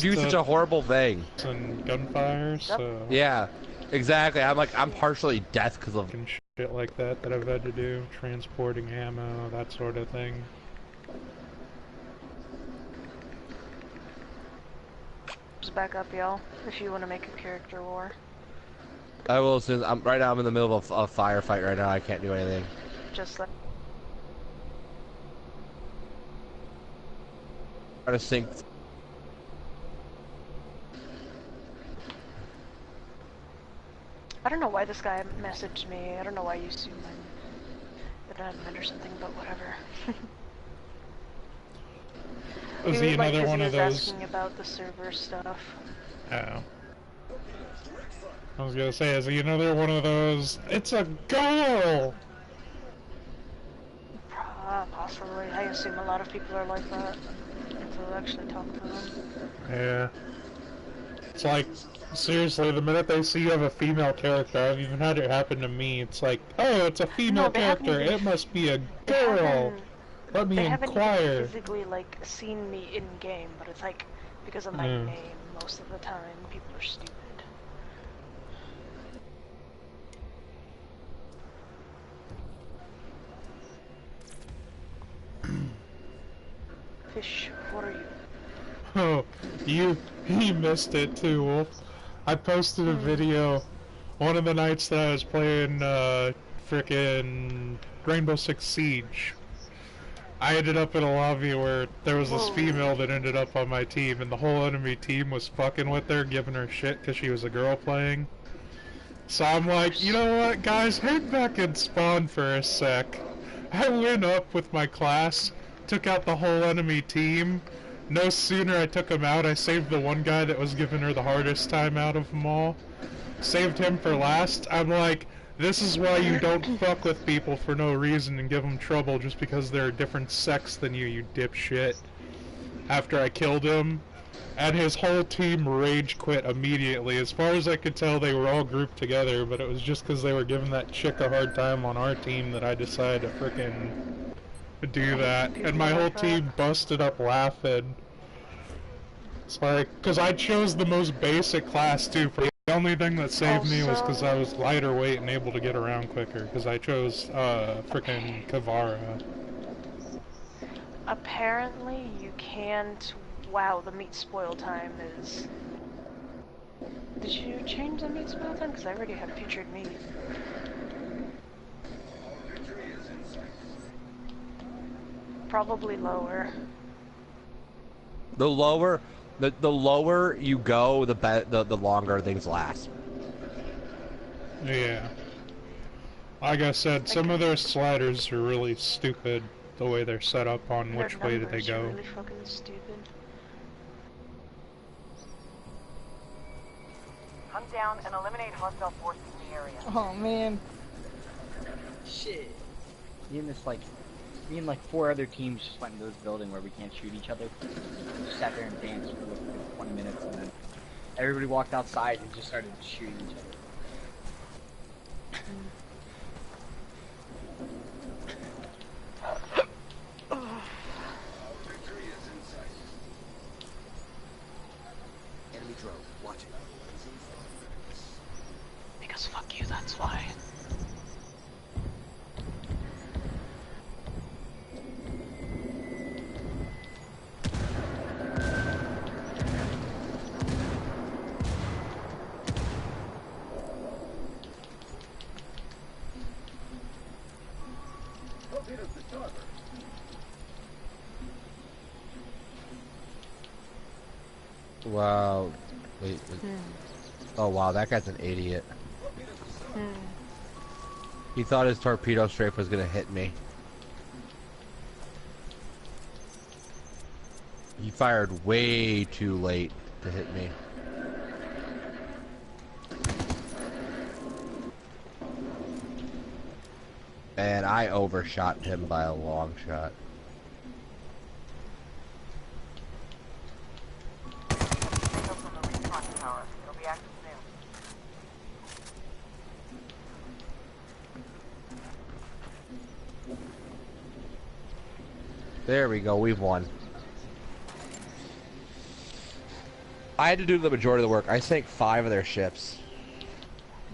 do such a horrible thing? And gunfire, so... Yeah, exactly. I'm partially death because of... shit like that I've had to do. Transporting ammo, that sort of thing. Just back up, y'all, if you want to make a character war. I will as soon as right now I'm in the middle of a firefight right now. I can't do anything. Just like... Try to sync. I don't know why this guy messaged me. I don't know why you assume I'm admin or something, but whatever. Was he another one of those? He was asking about the server stuff. Oh. I was gonna say, is he another one of those? It's a girl! Possibly. I assume a lot of people are like that until I actually talk to them. Yeah. It's like, seriously, the minute they see you have a female character, I've even had it happen to me, it's like, oh, it's a female character, it must be a girl! Let me inquire. They haven't even physically, like, seen me in-game, but it's like, because of my name, most of the time, people are stupid. Fish, what are you? Oh, you missed it too, Wolf. I posted a video one of the nights that I was playing, frickin' Rainbow Six Siege. I ended up in a lobby where there was this female that ended up on my team, and the whole enemy team was fucking with her, giving her shit because she was a girl playing. So I'm like, you know what, guys, head back and spawn for a sec. I went up with my class, took out the whole enemy team. No sooner I took him out, I saved the one guy that was giving her the hardest time out of them all. Saved him for last. I'm like, this is why you don't fuck with people for no reason and give them trouble just because they're a different sex than you dipshit. After I killed him, and his whole team rage quit immediately. As far as I could tell, they were all grouped together, but it was just because they were giving that chick a hard time on our team that I decided to frickin' do that. And my whole team busted up laughing. It's like, because I chose the most basic class too. For the only thing that saved me was because I was lighter weight and able to get around quicker. Because I chose frickin' Kavara. Apparently, you can't. Wow, the meat spoil time is. Did you change the meat spoil time? Because I already have featured meat. Probably lower. The lower you go, the longer things last. Yeah. Like I said, some of their sliders are really stupid. The way they're set up on which way do they go. Really fucking stupid. Hunt down and eliminate hostile forces in the area. Oh man. Shit. Me and like 4 other teams just went into this building where we can't shoot each other. Just sat there and danced for like 20 minutes, and then everybody walked outside and just started shooting each other. Enemy drone, watch it. Because fuck you, that's why. Wow. Wait. Oh wow, that guy's an idiot. He thought his torpedo strafe was gonna hit me. He fired way too late to hit me. And I overshot him by a long shot. There we go, we've won. I had to do the majority of the work. I sank 5 of their ships.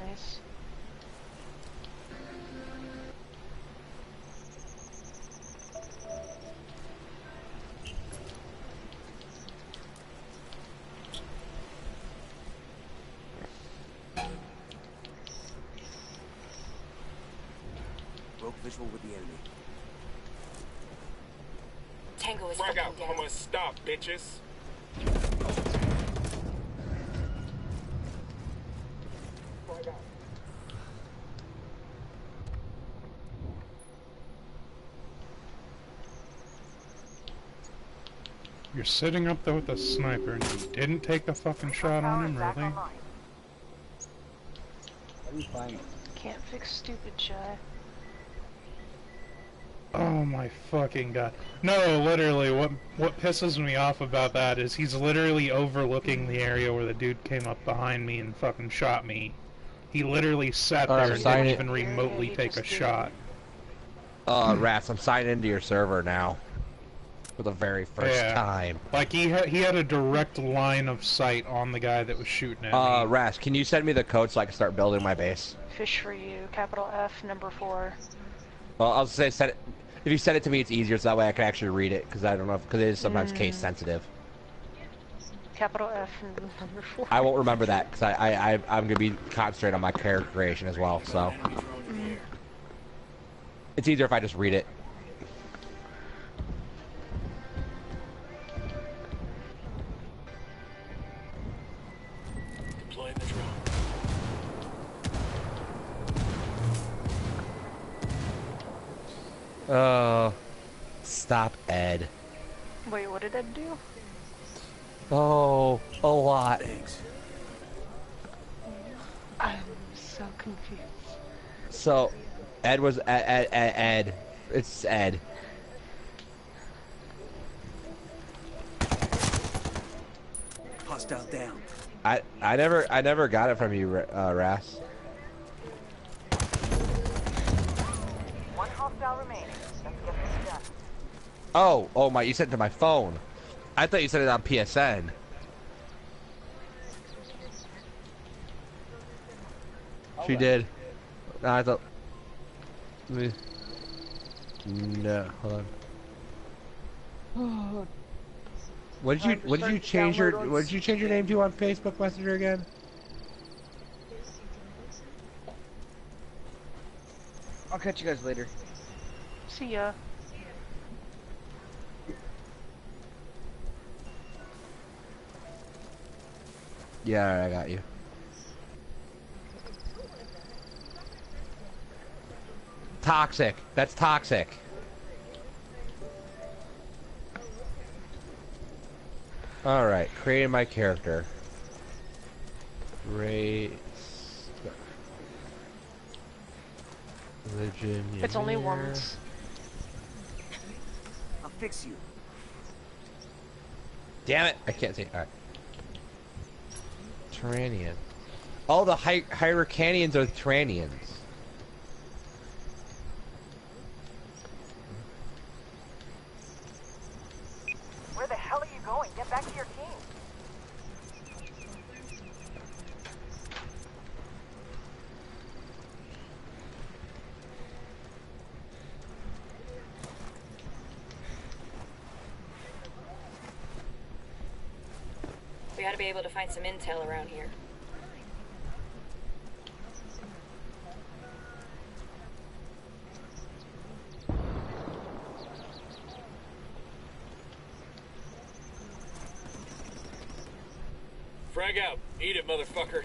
Nice. Broke visual with the enemy. Tango is Frag out. down. I'm gonna stop, bitches. Frag out. You're sitting up there with a sniper and you didn't take a fucking shot on him, really? How do you find it? Can't fix stupid shy. Oh my fucking god. No, literally, what pisses me off about that is he's literally overlooking the area where the dude came up behind me and fucking shot me. He literally sat there and didn't even remotely take a shot. Rats, I'm signed into your server now. For the very first time. Like, he had a direct line of sight on the guy that was shooting at me. Ras, can you send me the code so I can start building my base? Fish for you. Capital F, number 4. Well, I'll say send it. If you send it to me, it's easier, so that way I can actually read it, because I don't know, because it is sometimes case sensitive. Capital F, number 4. I won't remember that, because I'm going to be concentrating on my character creation as well, so. It's easier if I just read it. Deploying the drone. Oh, stop, Ed. Wait, what did Ed do? Oh, a lot. I'm so confused. So, Ed was Ed. It's Ed. Hostile down. I never got it from you, Ras. One hostile remaining. Let's get this done. Oh my! You sent it to my phone. I thought you sent it on PSN. She did. No, I thought. No, hold on. What did you change your name to on Facebook Messenger again? I'll catch you guys later. See ya. Yeah, I got you. Toxic. That's toxic. Alright, creating my character. Race. Religion. It's only once. I'll fix you. Damn it! I can't see. Alright. Turanian. All the Hyrcanians are Turanians. Where the hell are you going? Get back to your team. We ought to be able to find some intel around here. Frag out. Eat it, motherfucker.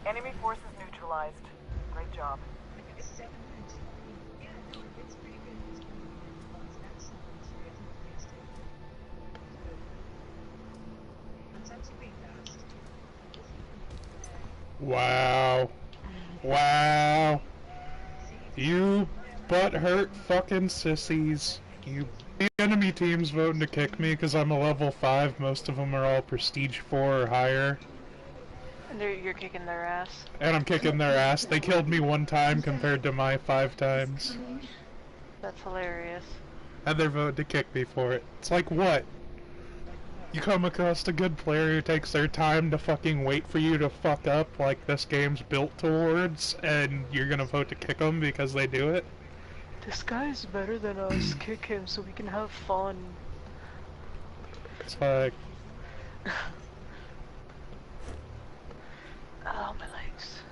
Enemy forces neutralized. Great job. Wow. Wow. You butthurt fucking sissies. You the enemy team's voting to kick me because I'm a level 5. Most of them are all prestige 4 or higher. And you're kicking their ass. And I'm kicking their ass. They killed me 1 time compared to my 5 times. That's hilarious. And they're voting to kick me for it. It's like, what? You come across a good player who takes their time to fucking wait for you to fuck up like this game's built towards, and you're gonna vote to kick them because they do it? This guy's better than us. Kick him so we can have fun. It's like... Oh, my legs.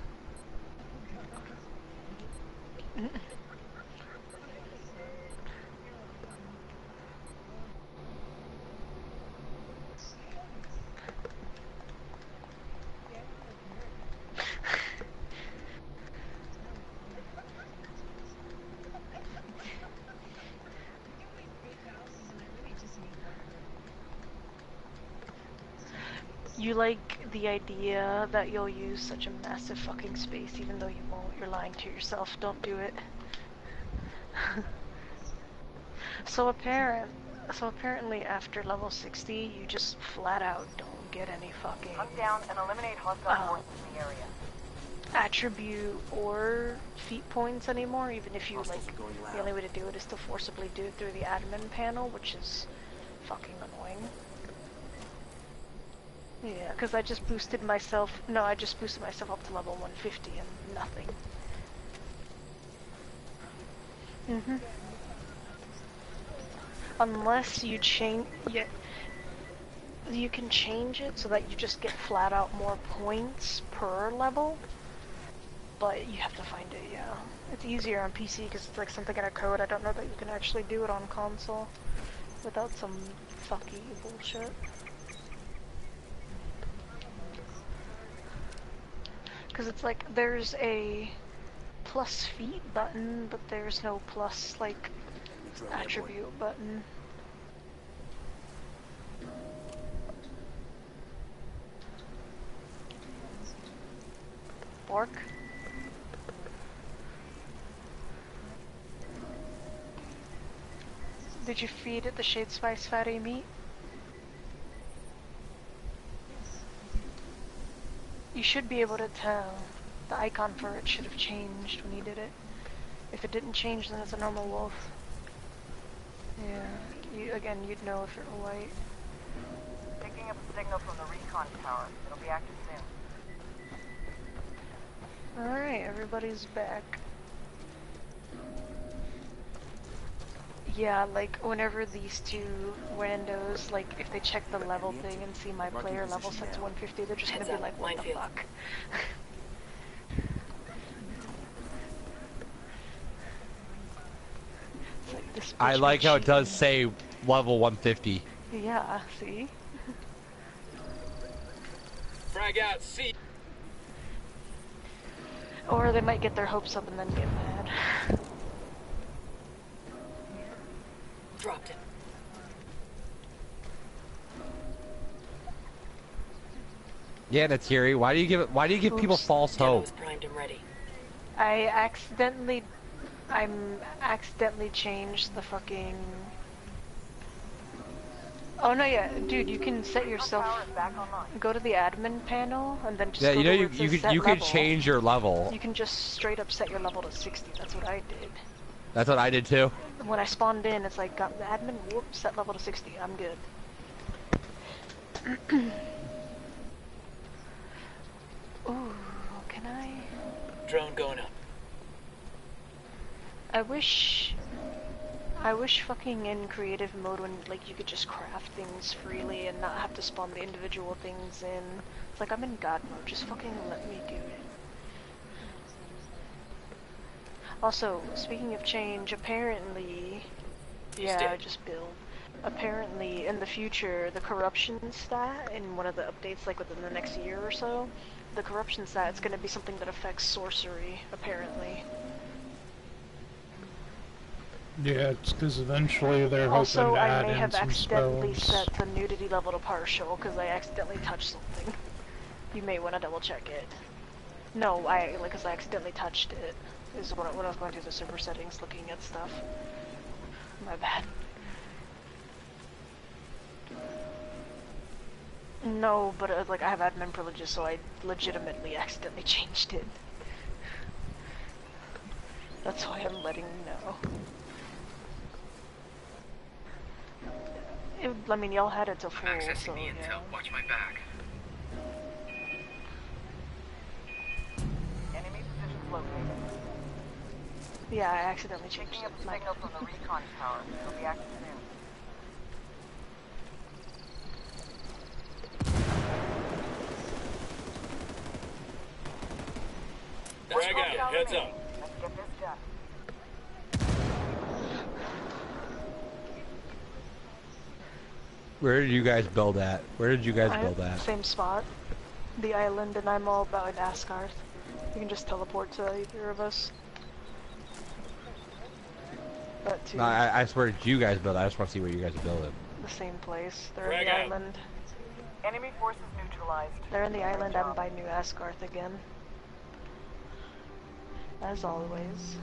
You like the idea that you'll use such a massive fucking space even though you won't. You're lying to yourself. Don't do it. So apparently after level 60, you just flat out don't get any fucking Hunt down and eliminate hostile forces in the area. attribute or feat points anymore, even if you Hostiles like, are going loud. the only way to do it is to forcibly do it through the admin panel, which is fucking annoying. Yeah, because I just boosted myself up to level 150 and nothing. Unless you change, you can change it so that you just get flat out more points per level, but you have to find it, yeah. It's easier on PC because it's like something in a code. I don't know that you can actually do it on console without some fucky bullshit. Because it's like, there's a plus feat button, but there's no plus, like, attribute button. Bork? Did you feed it the Shade Spice fatty meat? You should be able to tell. The icon for it should have changed when you did it. If it didn't change, then it's a normal wolf. Yeah, again, you'd know if it were white. Picking up a signal from the recon tower. It'll be active soon. Alright, everybody's back. Yeah, like, whenever these two randos, like, if they check the level thing and see my player level set to 150, they're just gonna be like, what the fuck? It's like, this I bitch like been how it does cheating. say level 150. Yeah, see? Frag out, see. Or they might get their hopes up and then get mad. Dropped him. Yeah, Natiri, why do you give people false hope? Demo's primed and ready. I accidentally changed the fucking... Oh no, yeah, dude, you can set yourself... Tower is back online. Go to the admin panel, and then just Yeah, go you know to where it says set you could level. change your level. You can just straight up set your level to 60, that's what I did. That's what I did too. When I spawned in, it's like, got the admin, whoop, set level to 60, I'm good. Ooh, can I... Drone going up. I wish fucking in creative mode when, like, you could just craft things freely and not have to spawn the individual things in. It's like, I'm in God mode, just fucking let me do it. Also, speaking of change, apparently... Yeah, I just build. Apparently, in the future, the corruption stat, in one of the updates, like within the next year or so, the corruption stat is going to be something that affects sorcery, apparently. Yeah, it's because eventually they're Also, hoping to I add may in have some accidentally spells. set the nudity level to partial, because I accidentally touched something. You may want to double check it. No, because I accidentally touched it, is when I was going through the server settings looking at stuff. My bad. No, but like I have admin privileges, so I legitimately accidentally changed it. That's why I'm letting you know. I mean, y'all had it till full, I'm accessing so the intel. yeah. Watch my back. Enemy positions located. Yeah, I accidentally changed Picking it. up a My signal bad. from the recon tower. It'll be active soon. Frag out. Heads up. Let's get this done. Where did you guys build at? Where did you guys build at? Same spot. The island, and I'm all about Asgard. You can just teleport to either of us. But to No, I swear, did you guys build? I just want to see where you guys are building. the same place. They're Frag in the out. island. Enemy forces neutralized. They're in the Good island. job. I'm by New Asgarth again. As always.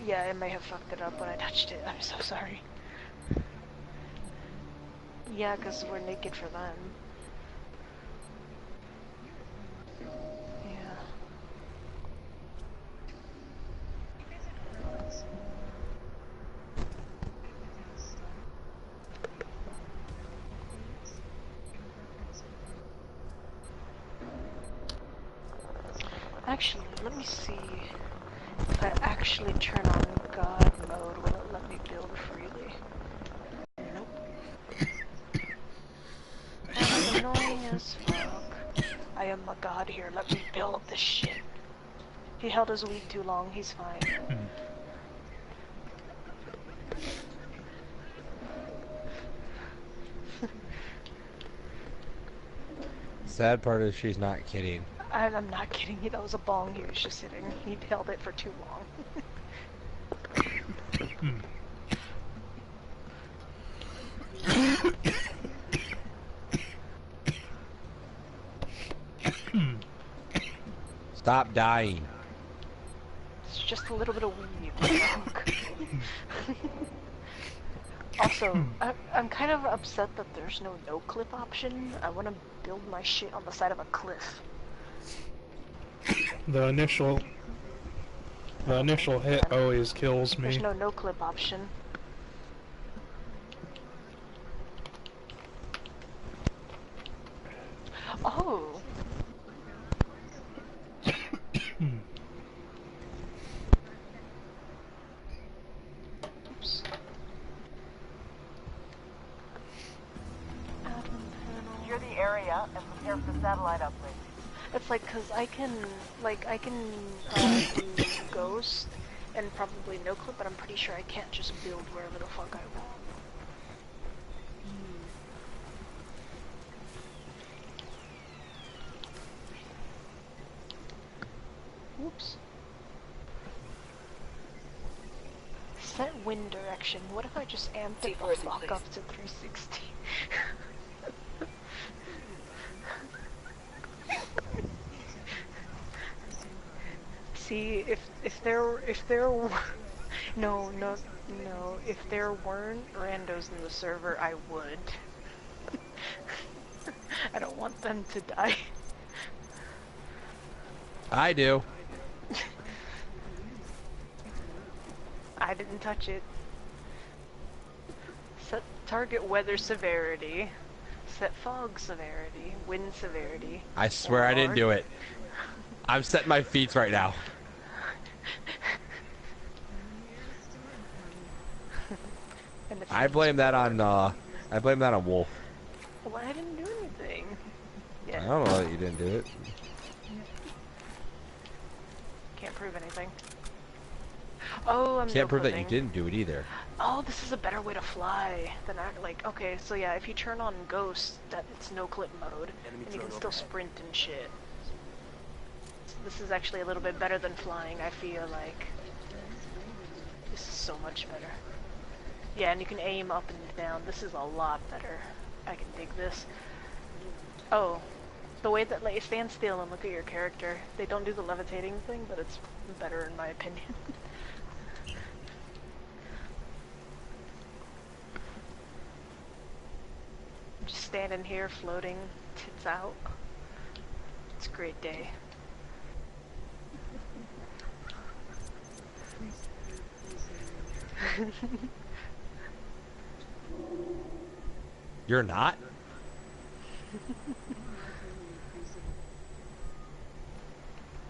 Yeah, I may have fucked it up when I touched it. I'm so sorry. Yeah, because we're naked for them. Yeah. Actually, let me see. If I actually turn on God mode, will it let me build freely? Nope. That's annoying as fuck. I am a god here, let me build this shit. He held his weed too long, he's fine. Sad part is she's not kidding. I'm not kidding you, that was a bong he was just hitting. He held it for too long. Stop dying. It's just a little bit of weed. Also, I'm kind of upset that there's no no-clip option. I want to build my shit on the side of a cliff. The initial hit always kills me. There's no no-clip option. Oh! Oops. Secure the area and prepare for the satellite uplink. It's like, cause I can do Ghost and probably no clip, but I'm pretty sure I can't just build wherever the fuck I want. Whoops. Set wind direction. What if I just amped it the fuck up to 360? See, if there were no, if there weren't randos in the server, I would. I don't want them to die. I do. I didn't touch it. Set target weather severity. Set fog severity. Wind severity. I swear I didn't do it. I'm setting my feet right now. I blame that on Wolf. Well, I didn't do anything. Yeah. I don't know that you didn't do it. Can't prove anything. Oh, I'm Can't prove that you no-clipping. didn't do it either. Oh, this is a better way to fly than okay, so yeah, if you turn on Ghost, that it's no clip mode, and you can still sprint and shit. So this is actually a little bit better than flying, I feel like. This is so much better. Yeah, and you can aim up and down. This is a lot better. I can dig this. Oh, the way that, like, stand still and look at your character. They don't do the levitating thing, but it's better in my opinion. standing here floating, tits out. It's a great day. You're not?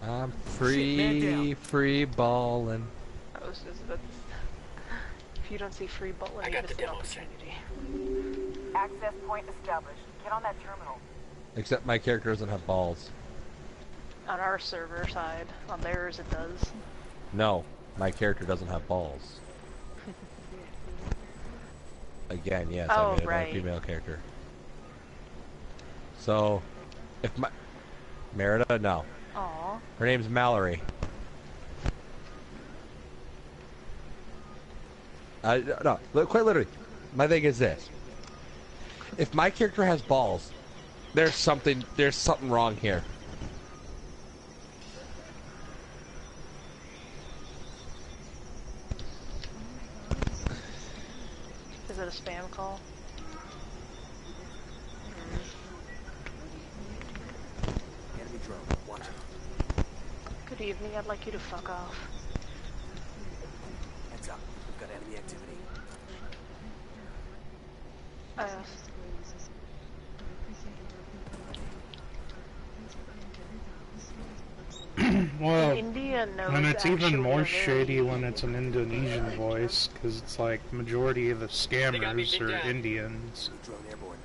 I'm free ballin'. If you don't see free butler, you miss an opportunity. Access point established. Get on that terminal. Except my character doesn't have balls. On our server side, on theirs it does. No, my character doesn't have balls. Again, yes, I made a female character. So, if my... Merida? No. Aww. Her name's Mallory. No, quite literally. My thing is this. If my character has balls, there's something wrong here. Is it a spam call? Enemy drone. Watch it. Good evening, I'd like you to fuck off. Heads up. We've got enemy activity. Well, India knows and it's even more actually shady when it's an Indonesian voice, because it's like majority of the scammers are Indians. Drone airborne.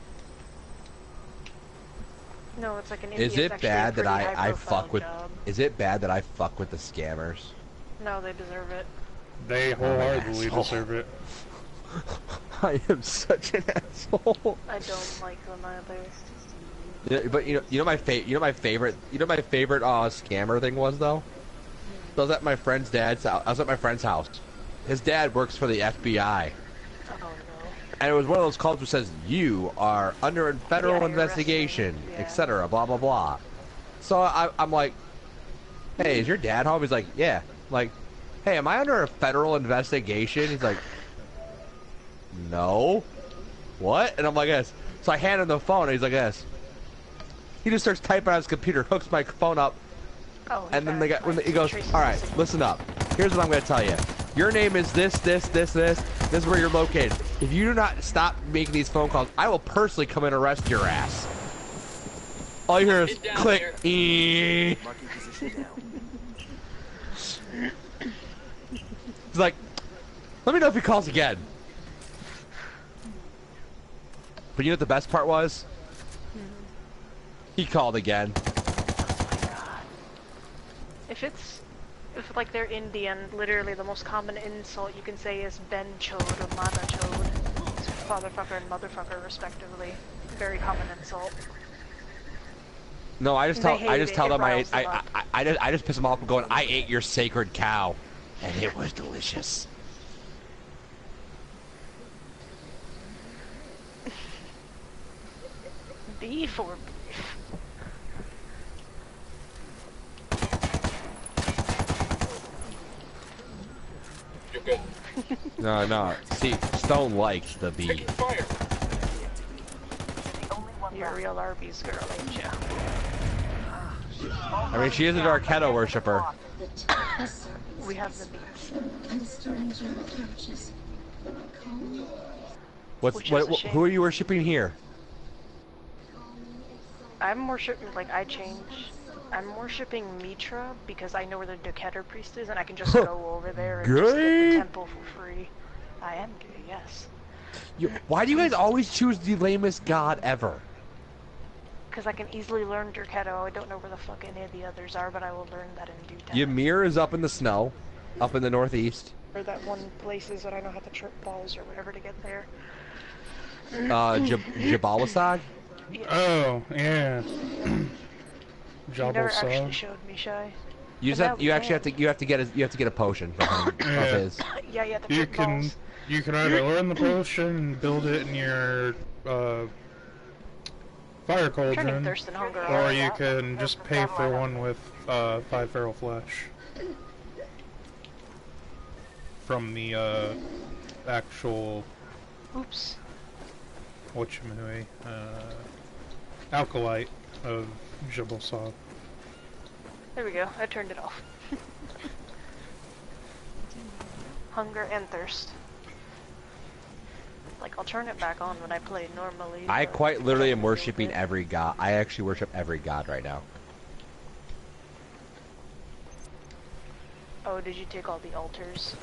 No, it's like an Is India's it bad that I fuck with? job. Is it bad that I fuck with the scammers? No, they deserve it. They wholeheartedly deserve it. I am such an asshole. I don't like them either. Yeah, but you know my favorite scammer thing was though. I was at my friend's house. His dad works for the FBI. Oh no. And it was one of those calls which says you are under federal investigation, etc. Blah blah blah. So I'm like, hey, is your dad home? He's like, yeah. I'm like, hey, am I under a federal investigation? He's like, no. What? And I'm like, yes. So I hand him the phone, and he's like, yes. He just starts typing on his computer, hooks my phone up, and then he goes, all right, listen up. Here's what I'm going to tell you. Your name is this. This is where you're located. If you do not stop making these phone calls, I will personally come and arrest your ass. All you hear is click. He's like, let me know if he calls again. But you know what the best part was? He called again. Oh my god. If like they're Indian, literally the most common insult you can say is Ben Chode or Mana Chode. It's fatherfucker and motherfucker respectively. Very common insult. No, I just tell them I just piss them off and going, I ate your sacred cow, and it was delicious. Beef or beef? You're good. No. See, Stone likes the beef. Fire. You're a real Arby's girl, ain't ya? I mean, she is a G.R.W worshiper. We have the beats. Who are you worshipping here? I'm worshipping, I'm worshipping Mitra because I know where the G.R.W priest is and I can just go over there and just get the temple for free. I am gay, yes. Why do you guys always choose the lamest god ever? Because I can easily learn G.R.W. I don't know where the fuck any of the others are, but I will learn that in due time. Ymir is up in the snow, up in the northeast. Or that one places that I know how to trip balls or whatever to get there. Jabalisag? Yes. Oh, yeah. You never actually showed me, Shy. You have to get a potion from him, of his. Yeah, you have to trip balls. You can either learn the potion and build it in your fire cauldron, or you can just pay for one with 5 feral flesh from the actual. Oops. whatchamacallit, alkalite of G.R.W. There we go. I turned it off. Hunger and thirst. Like, I'll turn it back on when I play normally. I quite literally am worshipping every god. I actually worship every god right now. Oh, did you take all the altars?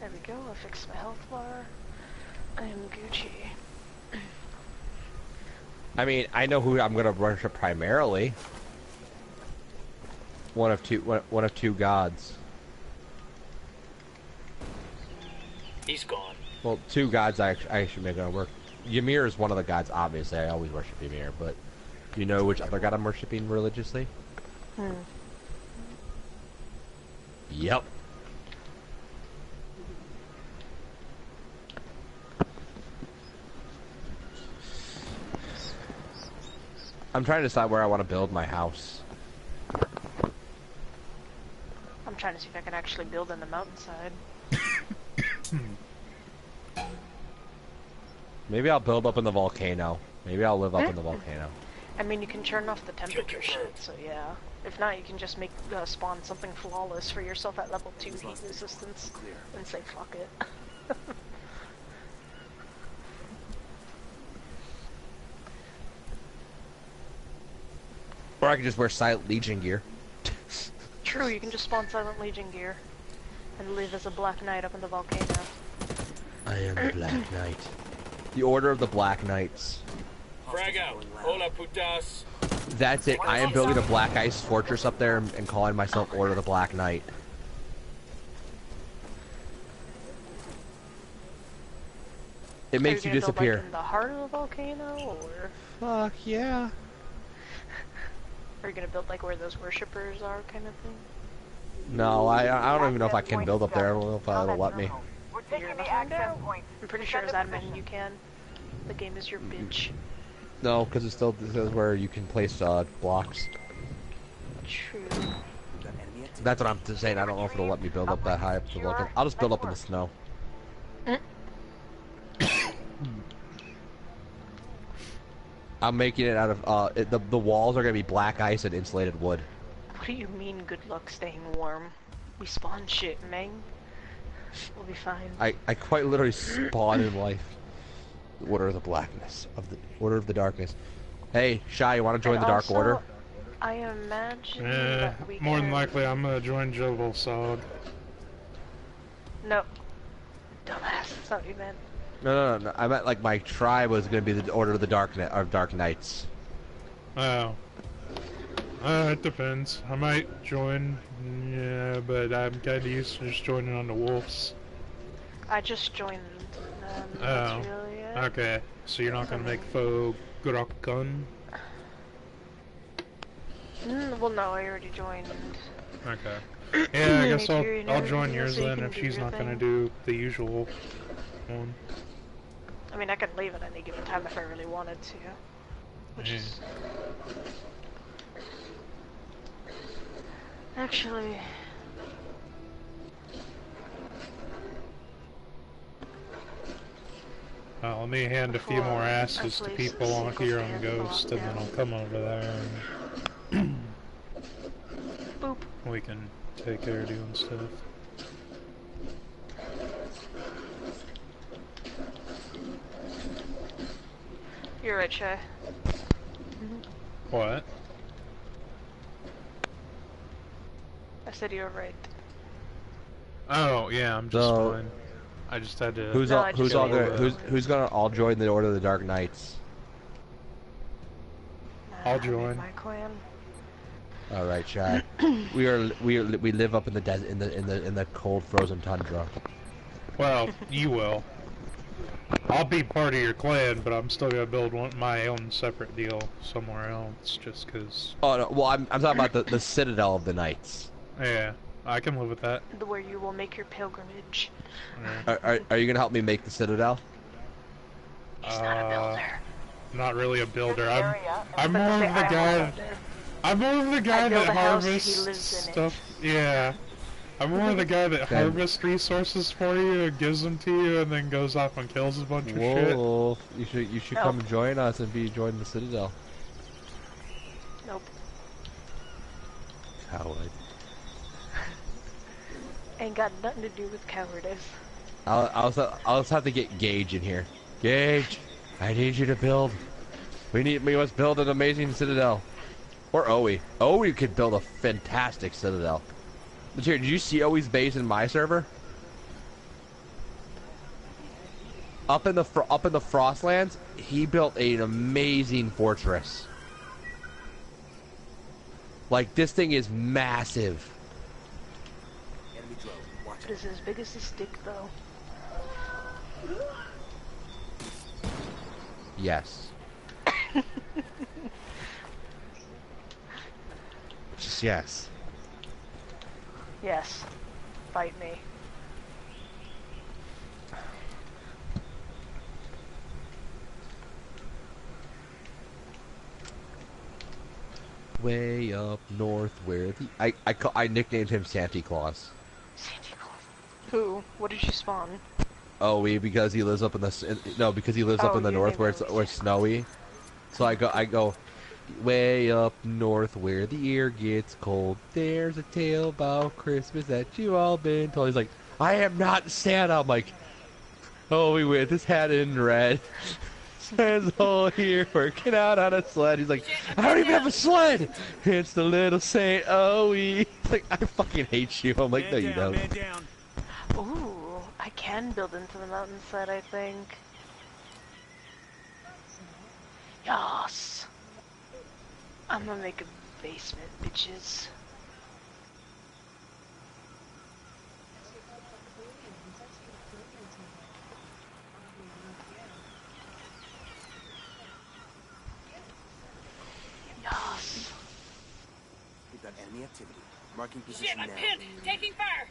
There we go, I fixed my health bar. I am Gucci. I mean, I know who I'm gonna worship primarily. One of two gods. He's gone. Well, two gods I actually make gonna work. Ymir is one of the gods, obviously. I always worship Ymir, but you know which other god I'm worshiping religiously? Yep. I'm trying to decide where I want to build my house. I'm trying to see if I can actually build in the mountainside. Maybe I'll build up in the volcano. Maybe I'll live up in the volcano. I mean, you can turn off the temperature shit, so yeah. If not, you can just make spawn something flawless for yourself at level 2 heat resistance and say fuck it. Or I could just wear Silent Legion gear. True, you can just spawn Silent Legion gear and live as a Black Knight up in the volcano. I am the Black Knight. The Order of the Black Knights. Frag out. Hola putas. That's it. I am building a Black Ice Fortress up there and calling myself Order of the Black Knight. It makes you disappear. Build, like, in the heart of the volcano, or? Fuck yeah. Are you gonna build like where those worshippers are, kind of thing? No, I don't even know if I can build up there. I don't know if it'll let me. We're taking the access point. I'm pretty sure as admin you can. The game is your bitch. No, because it still says where you can place blocks. True. That's what I'm saying. I don't know if it'll let me build up that high up to look. I'll just build up in the snow. I'm making it out of the walls are gonna be black ice and insulated wood. What do you mean? Good luck staying warm. We spawn shit, man. We'll be fine. I quite literally spawn in life. The Order of the Blackness of the Order of the Darkness. Hey, Shy, you want to join the Dark Order? I imagine that we more than likely I'm gonna join G.R.W. No. Dumbass, that's not what you meant. No. I meant like my tribe was gonna be the Order of the Dark Knights. Oh. It depends. I might join, yeah, but I'm kinda used to just joining on the wolves. I just joined them. Oh. Really it. Okay. So you're not gonna make faux G.R.W? Well, no, I already joined. Okay. Yeah, I guess I'll join yours then if she's not gonna do the usual one. I mean, I could leave at any given time if I really wanted to. Which is... Actually... Let me hand a few more asses to people on here on Ghost, and then I'll come over there and Boop. we can take care of doing stuff. You're right, Shy. What? I said you were right. Oh yeah, I'm just fine. I just had to. Who's gonna all join the Order of the Dark Knights? I'll join. My clan. All right, Shy. we live up in the desert in the cold frozen tundra. Well, you will. I'll be part of your clan, but I'm still gonna build my own separate deal somewhere else, just cause. Oh no, well I'm talking about the Citadel of the Knights. Yeah, I can live with that. Where you will make your pilgrimage. Yeah. Are you gonna help me make the Citadel? He's not a builder. Not really a builder. I'm more of the guy. I'm more of the guy that harvests stuff Yeah. I'm more the guy that harvests resources for you and gives them to you and then goes off and kills a bunch of shit. Wolf, you should come and join us and join the Citadel. Nope. Coward. Ain't got nothing to do with cowardice. I'll also have to get Gage in here. Gage, I need you to build. We must build an amazing Citadel. Or Owie. Owie could build a fantastic Citadel. But here, did you see Owie's base in my server? Up in the Frostlands, he built an amazing fortress. Like, this thing is massive. Enemy drone. Watch It is as big as a stick, though. Yes. Just yes. Yes. Fight me. Way up north where the I nicknamed him Santa Claus. Santa Claus. Who? What did you spawn? Oh, because he lives up in the because he lives up in the north where it's snowy. So I go way up north where the air gets cold. There's a tale about Christmas that you all been told. He's like, I am not Santa. I'm like, oh, we with his hat in red. Santa's all here working out on a sled. He's like, I don't even have a sled. It's the little Saint Owie. It's like, I fucking hate you. I'm like, no, you don't. Ooh, I can build into the mountainside, I think. Yas. I'm gonna make a basement, bitches. Yas. We've got enemy activity. Marking position Shit, I'm now. pinned! Taking fire!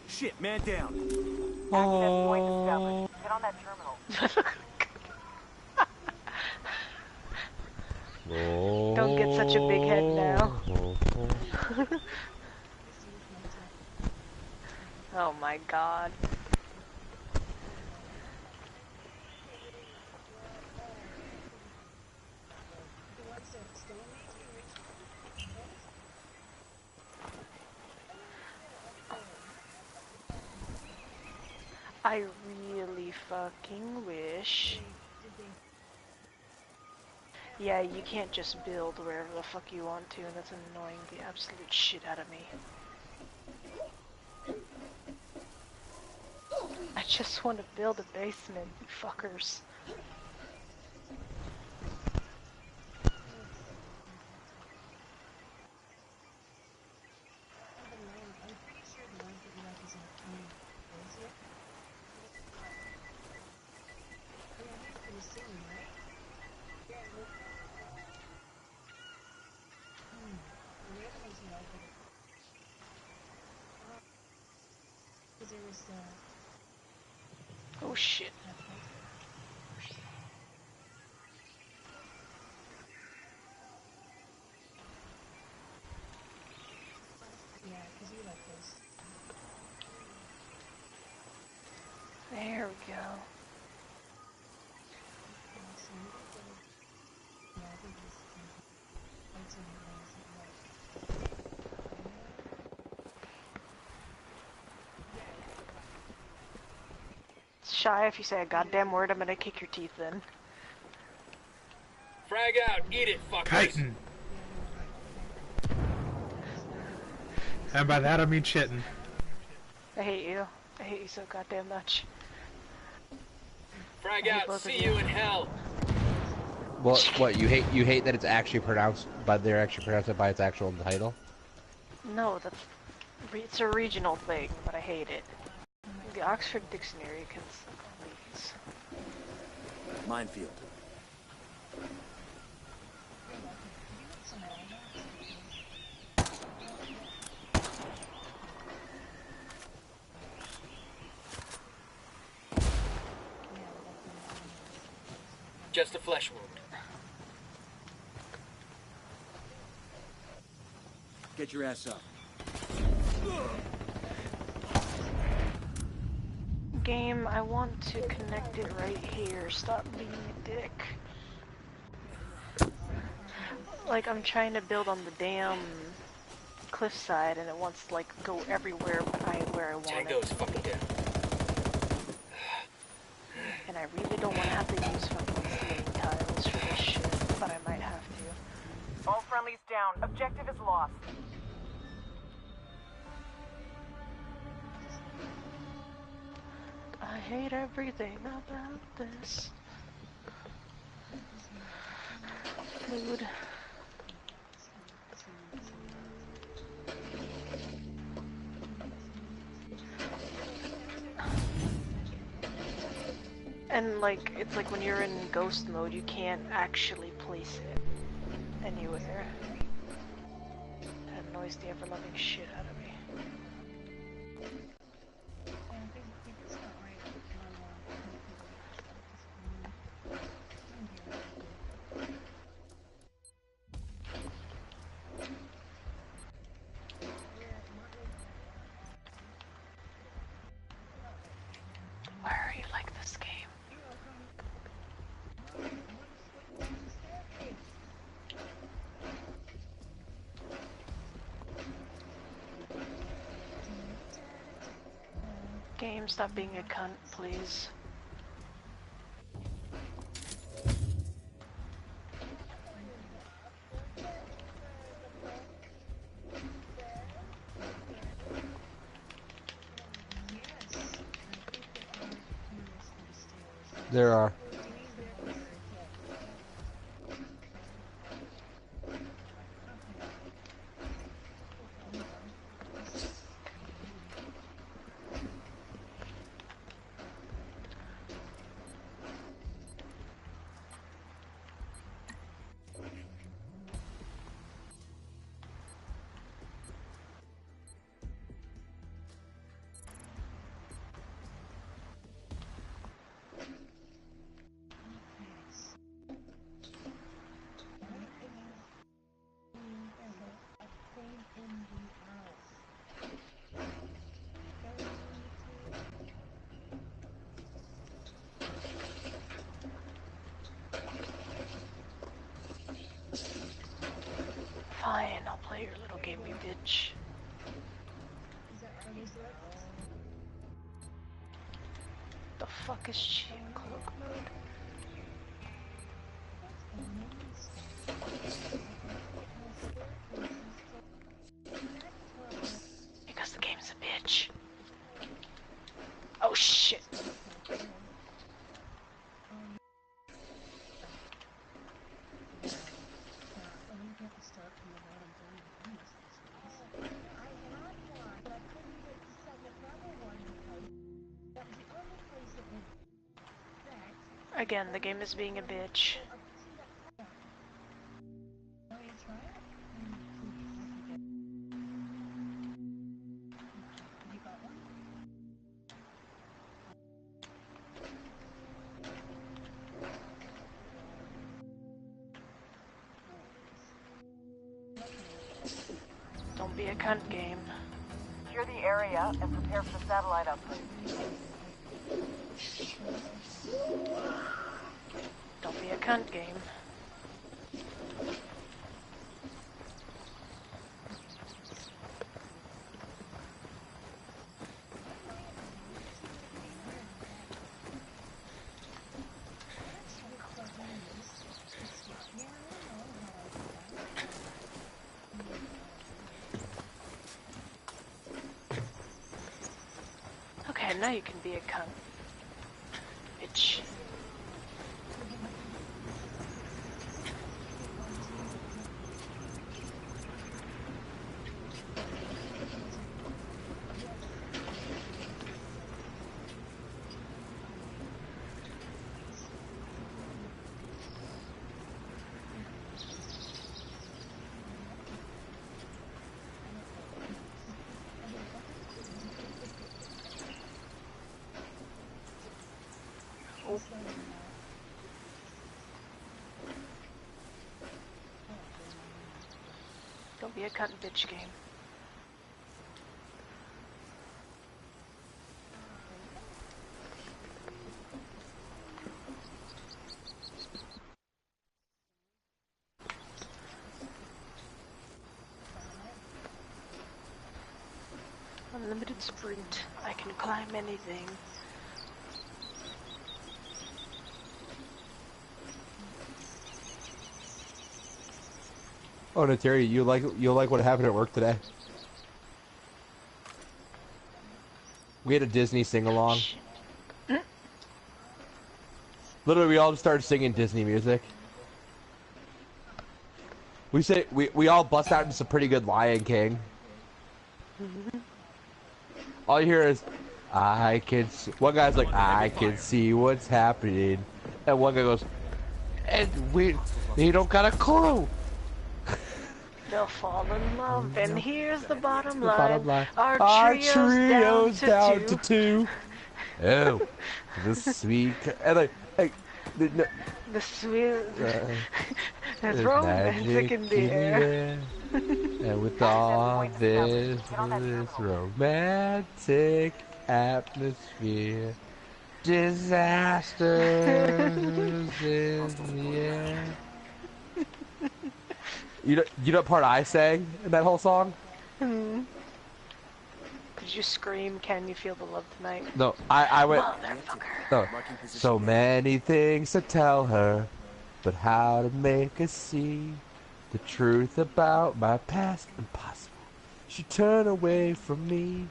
Shit, man down. Access point established. Get on that terminal. Don't get such a big head now. Oh my god. I really fucking wish. Yeah, you can't just build wherever the fuck you want to, and that's annoying the absolute shit out of me. I just want to build a basement, you fuckers. Oh shit. There we go. Shy, if you say a goddamn word, I'm gonna kick your teeth in. Frag out, eat it, fuckers. Chitin. And by that I mean chittin'. I hate you. I hate you so goddamn much. Frag out, see you in hell. What you hate that it's actually pronounced they're actually pronouncing it by its actual title? No, it's a regional thing, but I hate it. The Oxford Dictionary can suck please. Minefield. Just a flesh wound. Get your ass up. Game, I want to connect it right here. Stop being a dick. Like, I'm trying to build on the damn cliffside, and it wants to, like, go everywhere where I want Tango's it. fucking down. And I really don't want to have to use fucking ceiling tiles for this shit, but I might have to. All friendlies down. Objective is lost. I hate everything about this mood. And like, it's like when you're in ghost mode, you can't actually place it anywhere. That annoys the ever-loving shit out of me. Why are you like this game? Game, stop being a cunt, please. There are. Fine, I'll play your little game, you bitch. The fuck is cheat cloak mode? Because the game's a bitch. Oh shit. Again, the game is being a bitch. Don't be a cunt, game. Secure the area and prepare for the satellite upgrade. Don't be a cunt, game. Okay, now you can be a cunt. Bitch. Oh. be a cunt bitch game. Unlimited sprint. I can climb anything. Oh no, Terry, you'll like what happened at work today. We had a Disney sing-along. Literally, we all started singing Disney music. We all bust out into some pretty good Lion King. All you hear is, one guy's like, I can see what's happening. And one guy goes, and you don't got a clue. They'll fall in love, and here's the bottom line. Bottom line. Our trio's down to two. Oh, the sweet, and the sweet, there's romantic in the air. And with all this romantic atmosphere, disasters in the air. You know what part I sang in that whole song? Did you scream, can you feel the love tonight? No, I went, Motherfucker. no. So many things to tell her, but how to make her see the truth about my past impossible. She turned away from me.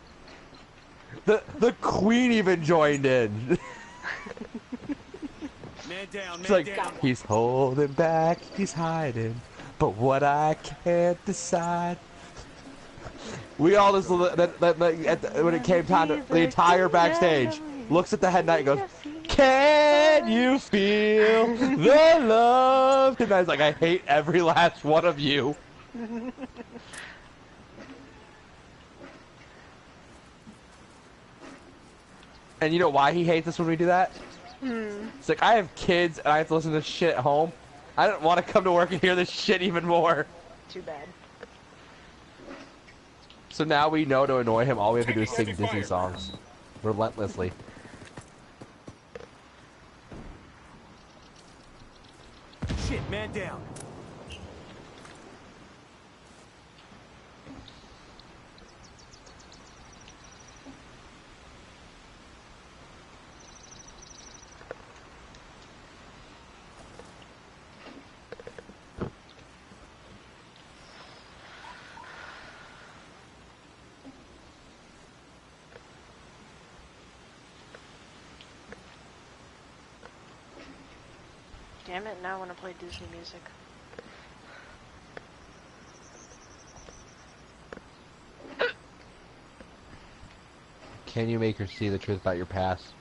The Queen even joined in. Man down, She's man like, down. he's holding back, he's hiding, but what I can't decide. We all just when it came time to the entire backstage looks at the head knight and goes, can you feel the love tonight? It's like, I hate every last one of you. And you know why he hates us when we do that? It's like, I have kids and I have to listen to this shit at home. I don't want to come to work and hear this shit even more. Too bad. So now we know to annoy him, all we have to do is sing Disney songs. Relentlessly. Shit, man down. Damn it, now I want to play Disney music. Can you make her see the truth about your past?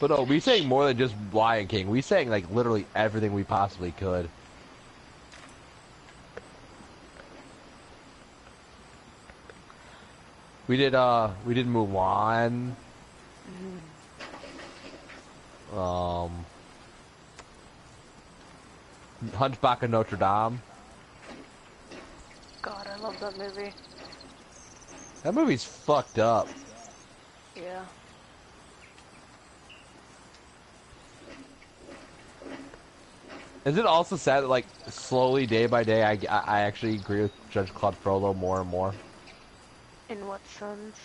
But no, we sang more than just Lion King. We sang like literally everything we possibly could. We did Mulan. Hunchback of Notre Dame. God, I love that movie. That movie's fucked up. Yeah. Is it also sad that, like, slowly, day by day, I actually agree with Judge Claude Frollo more and more? In what sense?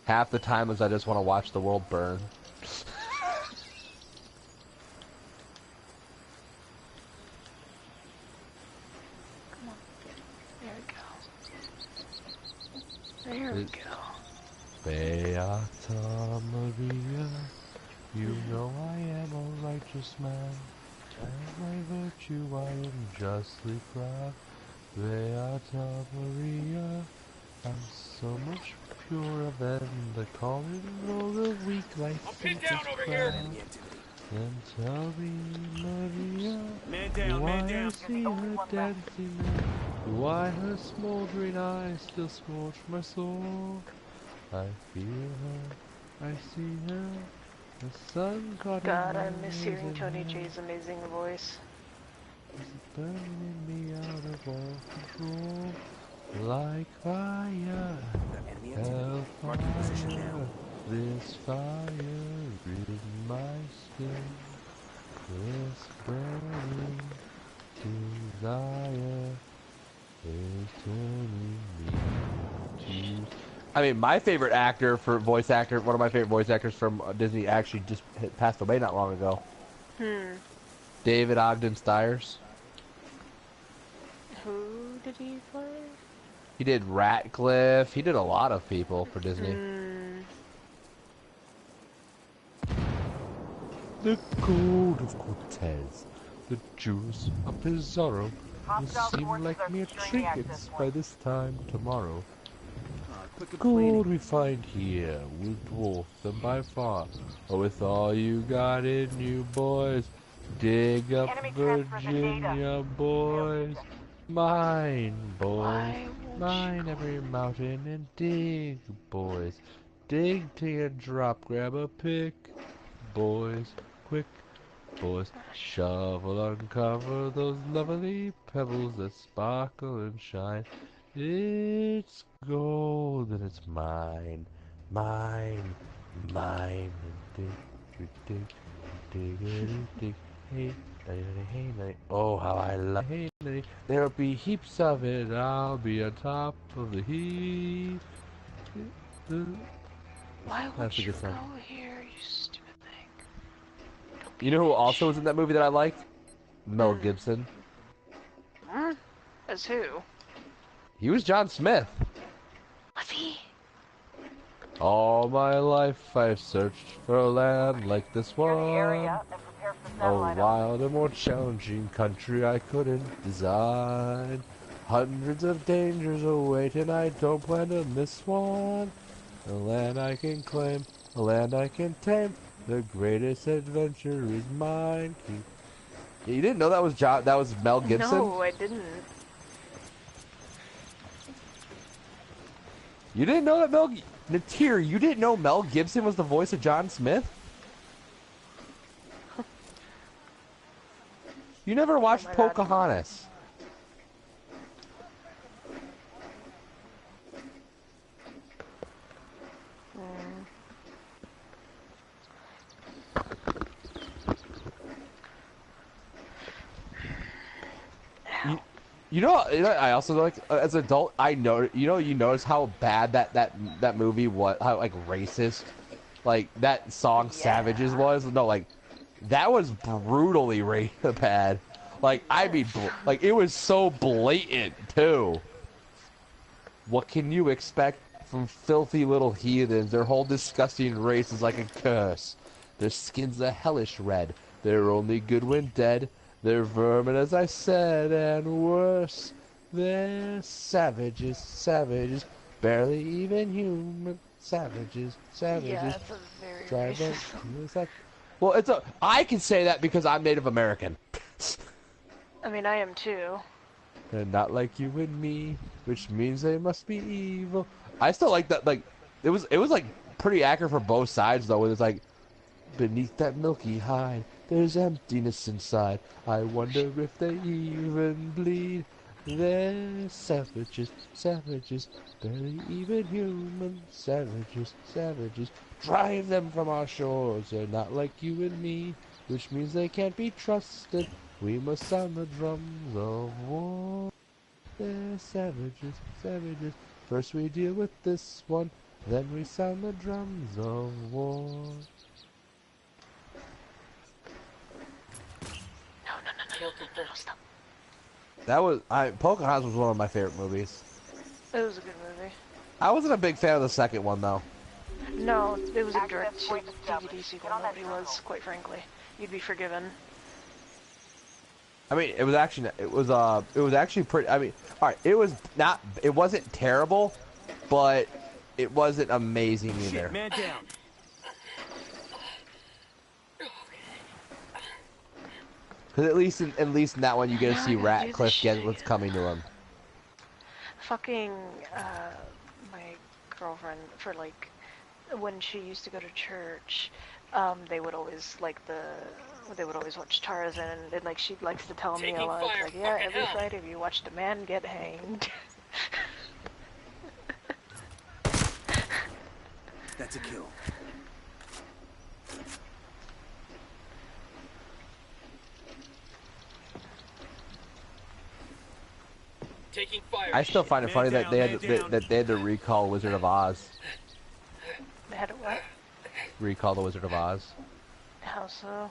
Half the time is I just want to watch the world burn. Come on. There we go. There we go. Beata Maria, you know I am a righteous man, and my virtue I am justly proud. Beata Maria, I'm so much purer than the calling of the weak like I'll pin down over here. Then tell me, Maria, Man down, do man I down. see her dancing now? Do I her smoldering eyes still scorch my soul? I feel her, I see her, The sun caught God, I miss hearing Tony J's amazing voice. Burning me out of all control, like fire, hellfire. This fire is my skin. This burning desire is turning me to... I mean, my favorite actor for voice actor, one of my favorite voice actors from Disney actually just passed away not long ago. David Ogden Stiers. Who did he play? He did Ratcliffe. He did a lot of people for Disney. The gold of Cortez, the juice of Pizarro, will seem like mere trinkets by this time tomorrow. Gold we find here will dwarf them by far. Oh, with all you got in you, boys, dig up Virginia, boys. Mine, boys, mine every mountain and dig, boys. Dig till you drop, grab a pick, boys, quick, boys. Shovel, uncover those lovely pebbles that sparkle and shine. It's gold and it's mine, mine, mine. Dig, dig, dig, dig, dig, hey. Oh, how I love it. There'll be heaps of it. I'll be on top of the heap. Why would you go here, you stupid thing? You know who also was in that movie that I liked? Mel Gibson. As who? He was John Smith. Was he? All my life I've searched for a land like this one. A wild and more challenging country I couldn't design. Hundreds of dangers await and I don't plan to miss one. A land I can claim, a land I can tame. The greatest adventure is mine. You didn't know that was that was Mel Gibson? No, I didn't. You didn't know that Natir, you didn't know Mel Gibson was the voice of John Smith? You never watched Pocahontas. You know, I also like as an adult. I know, you notice how bad that movie was, how like racist, like that song "Savages" was. No, like that was brutally bad. Like I mean, like it was so blatant too. What can you expect from filthy little heathens? Their whole disgusting race is like a curse. Their skin's a hellish red. They're only good when dead. They're vermin, as I said, and worse. They're savages, savages, barely even human. Savages, savages. Yeah, that's a very racist. Well, I can say that because I'm Native American. I mean, I am too. They're not like you and me, which means they must be evil. I still like that. Like, it was like pretty accurate for both sides though. It's like, beneath that milky hide, there's emptiness inside. I wonder if they even bleed. They're savages, savages, barely even human. Savages, savages, drive them from our shores. They're not like you and me, which means they can't be trusted. We must sound the drums of war. They're savages, savages. First we deal with this one, then we sound the drums of war. No, stop. That was Pocahontas was one of my favorite movies. It was a good movie. I wasn't a big fan of the second one though. No, it was a direct DVD sequel. Nobody was, quite frankly. You'd be forgiven. I mean, it was actually pretty. I mean, all right, it wasn't terrible, but it wasn't amazing either. Shit, man down. Because at least in that one, you get to see Ratcliffe get what's coming to him. Fucking, my girlfriend, for like, when she used to go to church, they would always they would always watch Tarzan, and like she likes to tell me a lot. It's like, yeah, every Friday we watched a man get hanged. That's a kill. Taking fire. I still find it funny that they had to recall Wizard of Oz. They had to what? Recall the Wizard of Oz. How so?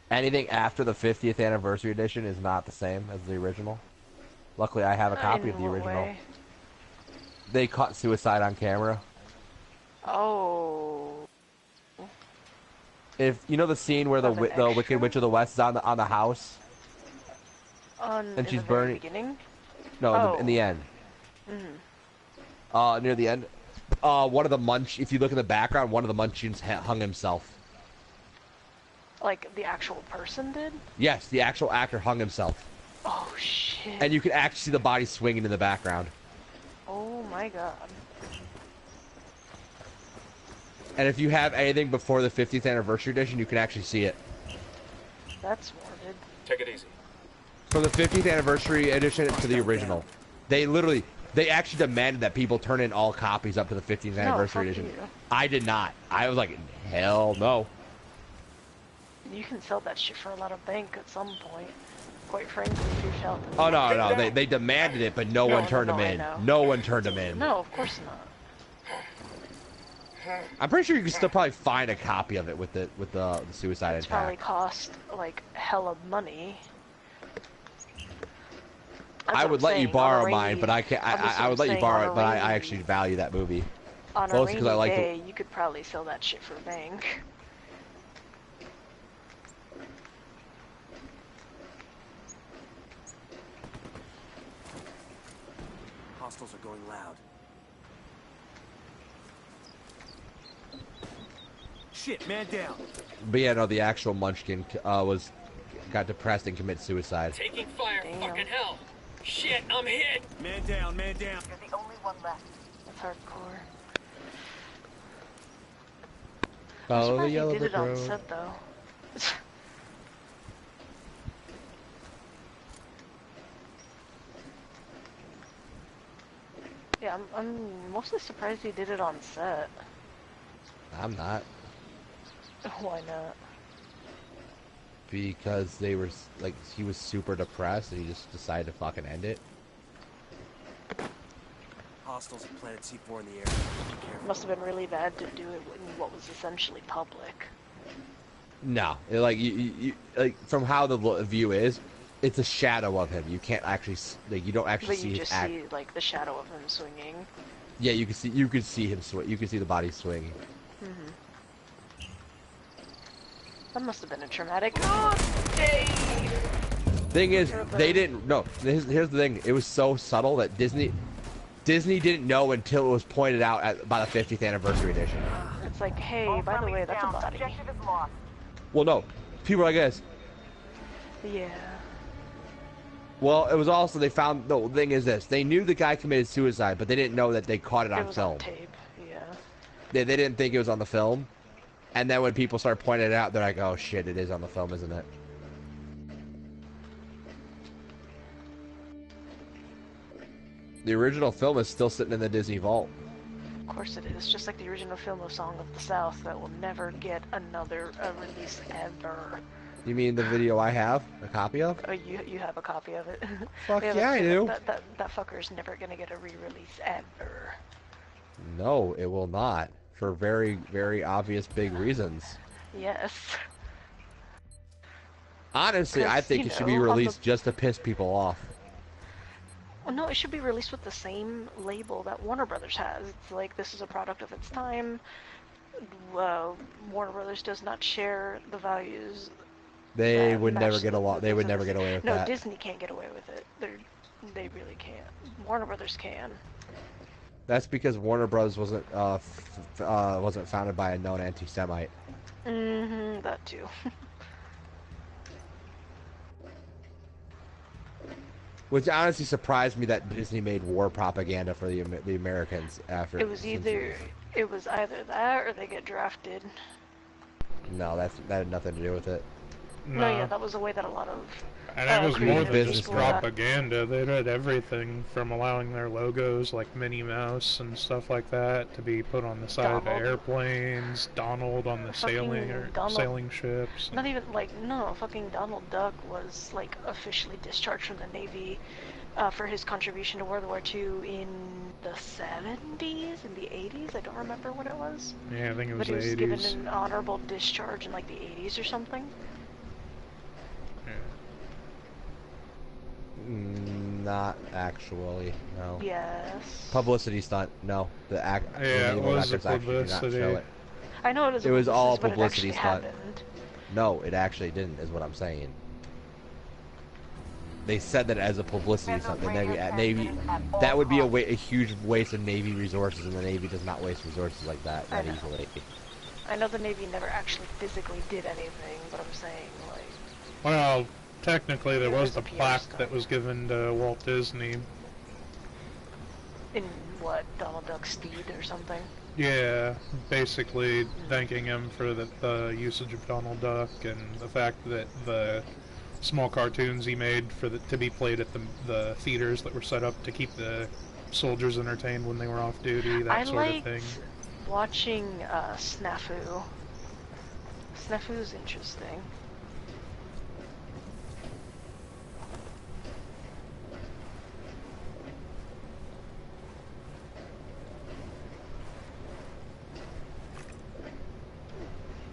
Anything after the 50th anniversary edition is not the same as the original. Luckily, I have a copy of the original. Way? They caught suicide on camera. Oh. If you know the scene where the Wicked Witch of the West is on the house, and she's burning. Beginning? No, in the end. Mm-hmm. Near the end. One of the Munch. If you look in the background, one of the Munchkins hung himself. Like the actual person did? Yes, the actual actor hung himself. Oh shit. And you can actually see the body swinging in the background. Oh my god. And if you have anything before the 50th anniversary edition, you can actually see it. That's morbid. Take it easy. From the 50th anniversary edition to the original. They actually demanded that people turn in all copies up to the 50th anniversary edition. You. I did not. I was like, hell no. You can sell that shit for a lot of bank at some point. Quite frankly, if you felt it. Oh, no. They demanded it, but no one turned them in. No one turned them in. No, of course not. I'm pretty sure you can still probably find a copy of it with the suicide It's attack. probably cost, like, hella money. I would let you borrow mine, but I can't. I would let you borrow it, but I actually value that movie. On a rainy day, you could probably sell that shit for bank. Hostiles are going loud. Shit, man down. But yeah, no, the actual Munchkin got depressed and committed suicide. Taking fire, fucking hell. Shit, I'm hit. Man down, man down. You're the only one left. That's hardcore. Follow the yellow did brick it on road. set though. Yeah, I'm mostly surprised he did it on set. I'm not. Why not? Because they were like, he was super depressed and he just decided to fucking end it. Hostiles have planted C4 in the air. It must have been really bad to do it in what was essentially public. No, like you like from how the view is, it's a shadow of him. You can't actually you don't actually see his act. But you just see like the shadow of him swinging. Yeah, you can see him swing. You can see the body swing. Mhm. That must have been a traumatic day. Thing is, they didn't. No, here's the thing. It was so subtle that Disney didn't know until it was pointed out by the 50th anniversary edition. It's like, hey, by the way, that's a body. Objective is lost. Well, no, people are like this. Yeah. Well, it was also they found. No, the thing is this: they knew the guy committed suicide, but they didn't know that they caught it on film. On tape. Yeah. They didn't think it was on the film, and then when people start pointing it out, they're like, "Oh shit, it is on the film, isn't it?" The original film is still sitting in the Disney vault. Of course it is. Just like the original film of Song of the South that will never get another release ever. You mean the video I have a copy of? Oh, you have a copy of it. Fuck yeah, I do. That fucker's never gonna get a re-release ever. No, it will not. For very, very obvious big reasons. Yes. Honestly, I think it should be released just to piss people off. Well, no, it should be released with the same label that Warner Brothers has. It's like, this is a product of its time. Warner Brothers does not share the values. They would never get along. They would never get away with that. No, Disney can't get away with it. They really can't. Warner Brothers can. That's because Warner Bros. wasn't founded by a known anti-Semite. Mm-hmm, that too. Which honestly surprised me that Disney made war propaganda for the Americans after. It was either that or they get drafted. No, that had nothing to do with it. No, yeah, that was the way that a lot of and it was more than just people that- propaganda. They did everything from allowing their logos, like Minnie Mouse and stuff like that, to be put on the side of airplanes. Donald on the sailing ships. Not even like no, fucking Donald Duck was like officially discharged from the Navy for his contribution to World War II in the 70s, in the 80s. I don't remember when it was. Yeah, I think it was but the 80s. But he was given an honorable discharge in like the 80s or something. Not actually, no. Yes. Publicity stunt, no. The it was a actually did not show it. I know it was all but publicity it stunt. happened. No, it actually didn't, is what I'm saying. They said that as a publicity stunt. The Navy, that would be a huge waste of Navy resources, and the Navy does not waste resources like that easily. I know the Navy never actually physically did anything, but I'm saying, like... Well, technically there was the plaque that was given to Walt Disney. In what, Donald Duck's steed or something? Yeah, basically thanking him for the usage of Donald Duck and the fact that the small cartoons he made to be played at the theaters that were set up to keep the soldiers entertained when they were off duty, that sort of thing. I liked watching Snafu. Snafu's interesting.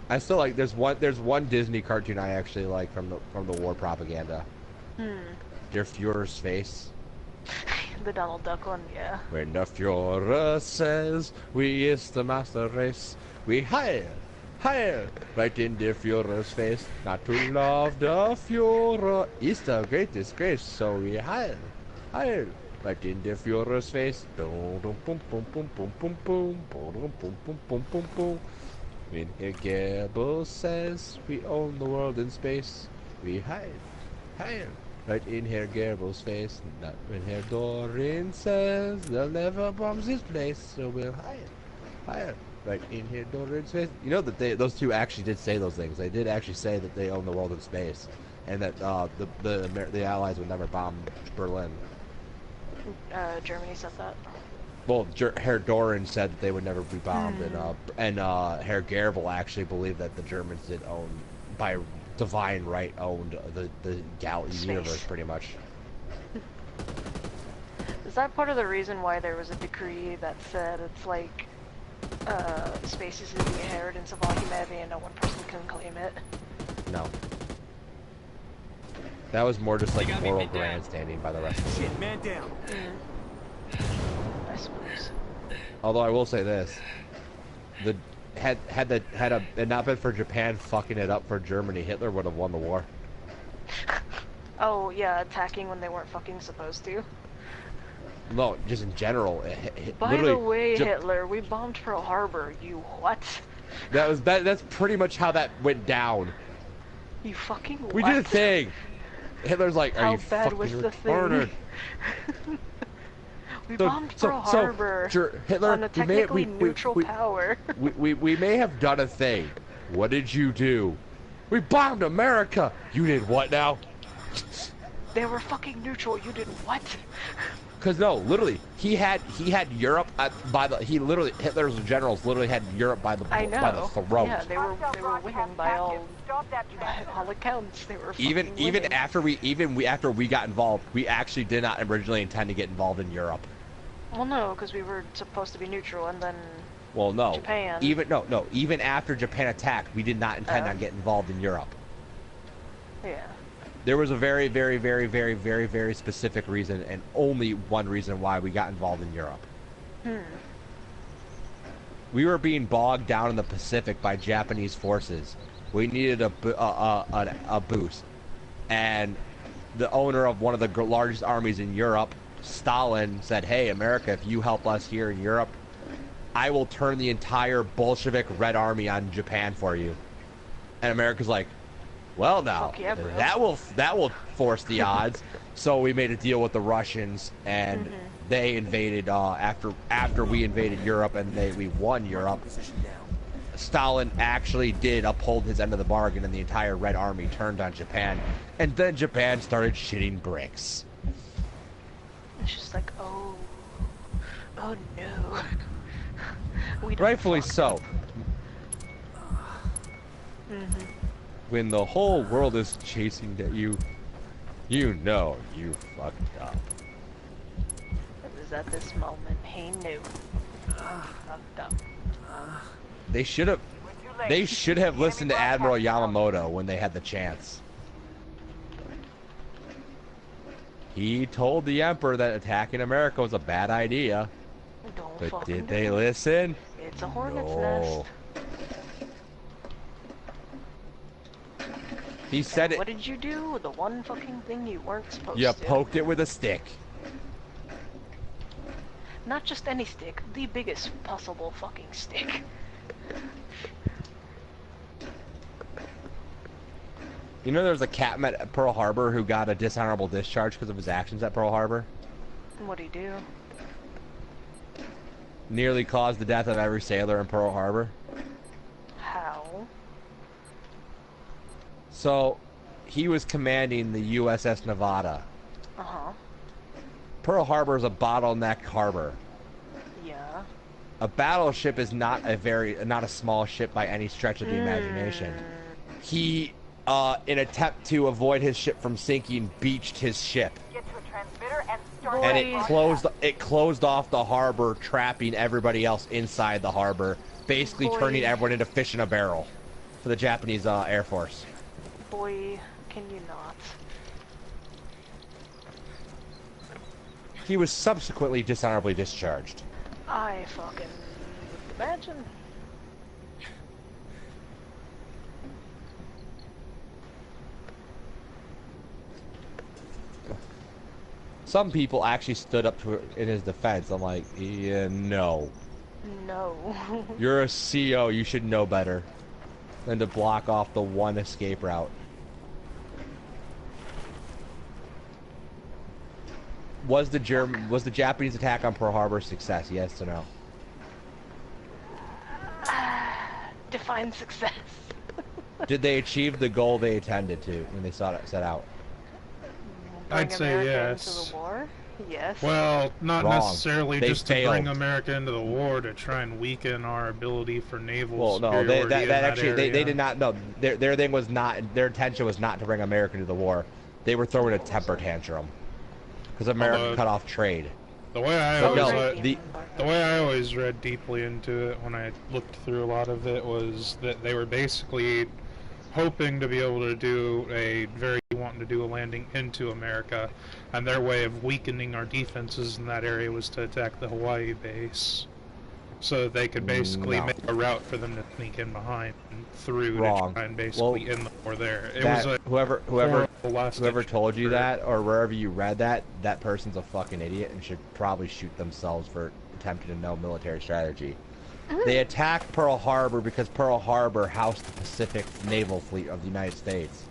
I still like there's one Disney cartoon I actually like from the war propaganda. Der Fuhrer's face. The Donald Duck one, yeah. When the Führer says we is the master race, we heil, right in der Führer's face. Not to love the Führer is the great disgrace, so we heil, right in der Führer's face. Boom, boom, boom, boom, boom, boom, boom, boom, boom, boom, boom, boom, boom, boom. When G.R.W says we own the world in space, we heil, right in G.R.W's face. Not when Dorin says they'll never bomb this place, so we'll heil, right in Dorin's face. You know that those two actually did say those things. They did actually say that they own the world in space, and that the Allies would never bomb Berlin. Germany said that. Well, Herr Dorin said that they would never be bombed, and Herr G.R.W actually believed that the Germans did own, by divine right, owned the universe pretty much. Is that part of the reason why there was a decree that said it's like space is the inheritance of all humanity and no one person can claim it? No. That was more just like moral grandstanding by the rest of the Shit, man down. I suppose. Although I will say this, had it not been for Japan fucking it up for Germany, Hitler would have won the war. Oh yeah, attacking when they weren't fucking supposed to. No, just in general. By the way, Hitler, we bombed Pearl Harbor. You what? That's pretty much how that went down. You fucking what? We did a thing. Hitler's like, are you fucking retarded? We bombed Pearl Harbor Hitler, on a technically neutral power. we may have done a thing. What did you do? We bombed America. You did what now? They were fucking neutral. You did what? Because no, literally, he had Europe Hitler's generals literally had Europe by the throat. Yeah, they were winning by all accounts. They were even after we got involved, we actually did not originally intend to get involved in Europe. Well, no, because we were supposed to be neutral, and then Japan. Even after Japan attacked, we did not intend on getting involved in Europe. Yeah. There was a very, very, very, very, very, very specific reason, and only one reason why we got involved in Europe. We were being bogged down in the Pacific by Japanese forces. We needed a boost, and the owner of one of the largest armies in Europe, Stalin, said, "Hey, America, if you help us here in Europe, I will turn the entire Bolshevik Red Army on Japan for you." And America's like, well, now yeah, that will force the odds. So we made a deal with the Russians, and they invaded after we invaded Europe, and we won Europe. Stalin actually did uphold his end of the bargain, and the entire Red Army turned on Japan, and then Japan started shitting bricks. It's just like, oh no. Rightfully so. When the whole world is chasing you, you know you fucked up. It was at this moment he knew. Fucked up. They should have listened to Admiral Yamamoto when they had the chance. He told the Emperor that attacking America was a bad idea. But did they listen? It's a hornet's nest. He said it. What did you do? The one fucking thing you weren't supposed to. You poked it with a stick. Not just any stick, the biggest possible fucking stick. You know there's a captain at Pearl Harbor who got a dishonorable discharge because of his actions at Pearl Harbor? What'd he do? Nearly caused the death of every sailor in Pearl Harbor. How? So, he was commanding the USS Nevada. Uh-huh. Pearl Harbor is a bottleneck harbor. Yeah. A battleship is not a small ship by any stretch of the imagination. He, in attempt to avoid his ship from sinking, beached his ship. Get to a transmitter and start. And it closed off the harbor, trapping everybody else inside the harbor, basically turning everyone into fish in a barrel for the Japanese Air Force. Boy, can you not? He was subsequently dishonorably discharged. I fucking imagine. Some people actually stood up to in his defense. I'm like, yeah, no. No. You're a CO. You should know better than to block off the one escape route. Was the Japanese attack on Pearl Harbor a success? Yes or no? Define success. Did they achieve the goal they intended to when they set out? I'd say America yes. into the war? Yes. Well, not Wrong. necessarily They just failed. to bring America into the war to try and weaken our ability for naval Well, no, superiority they did not. No, their thing was not. Their intention was not to bring America into the war. They were throwing a temper tantrum because America cut off trade. The way I But always no, the way I always read deeply into it when I looked through a lot of it was that they were basically hoping to be able to do wanting to do a landing into America, and their way of weakening our defenses in that area was to attack the Hawaii base, so that they could basically make a route for them to sneak in behind and through to try and basically end the war there. It was a whoever told you that, or wherever you read that, that person's a fucking idiot and should probably shoot themselves for attempting to know military strategy. They attacked Pearl Harbor because Pearl Harbor housed the Pacific Naval Fleet of the United States,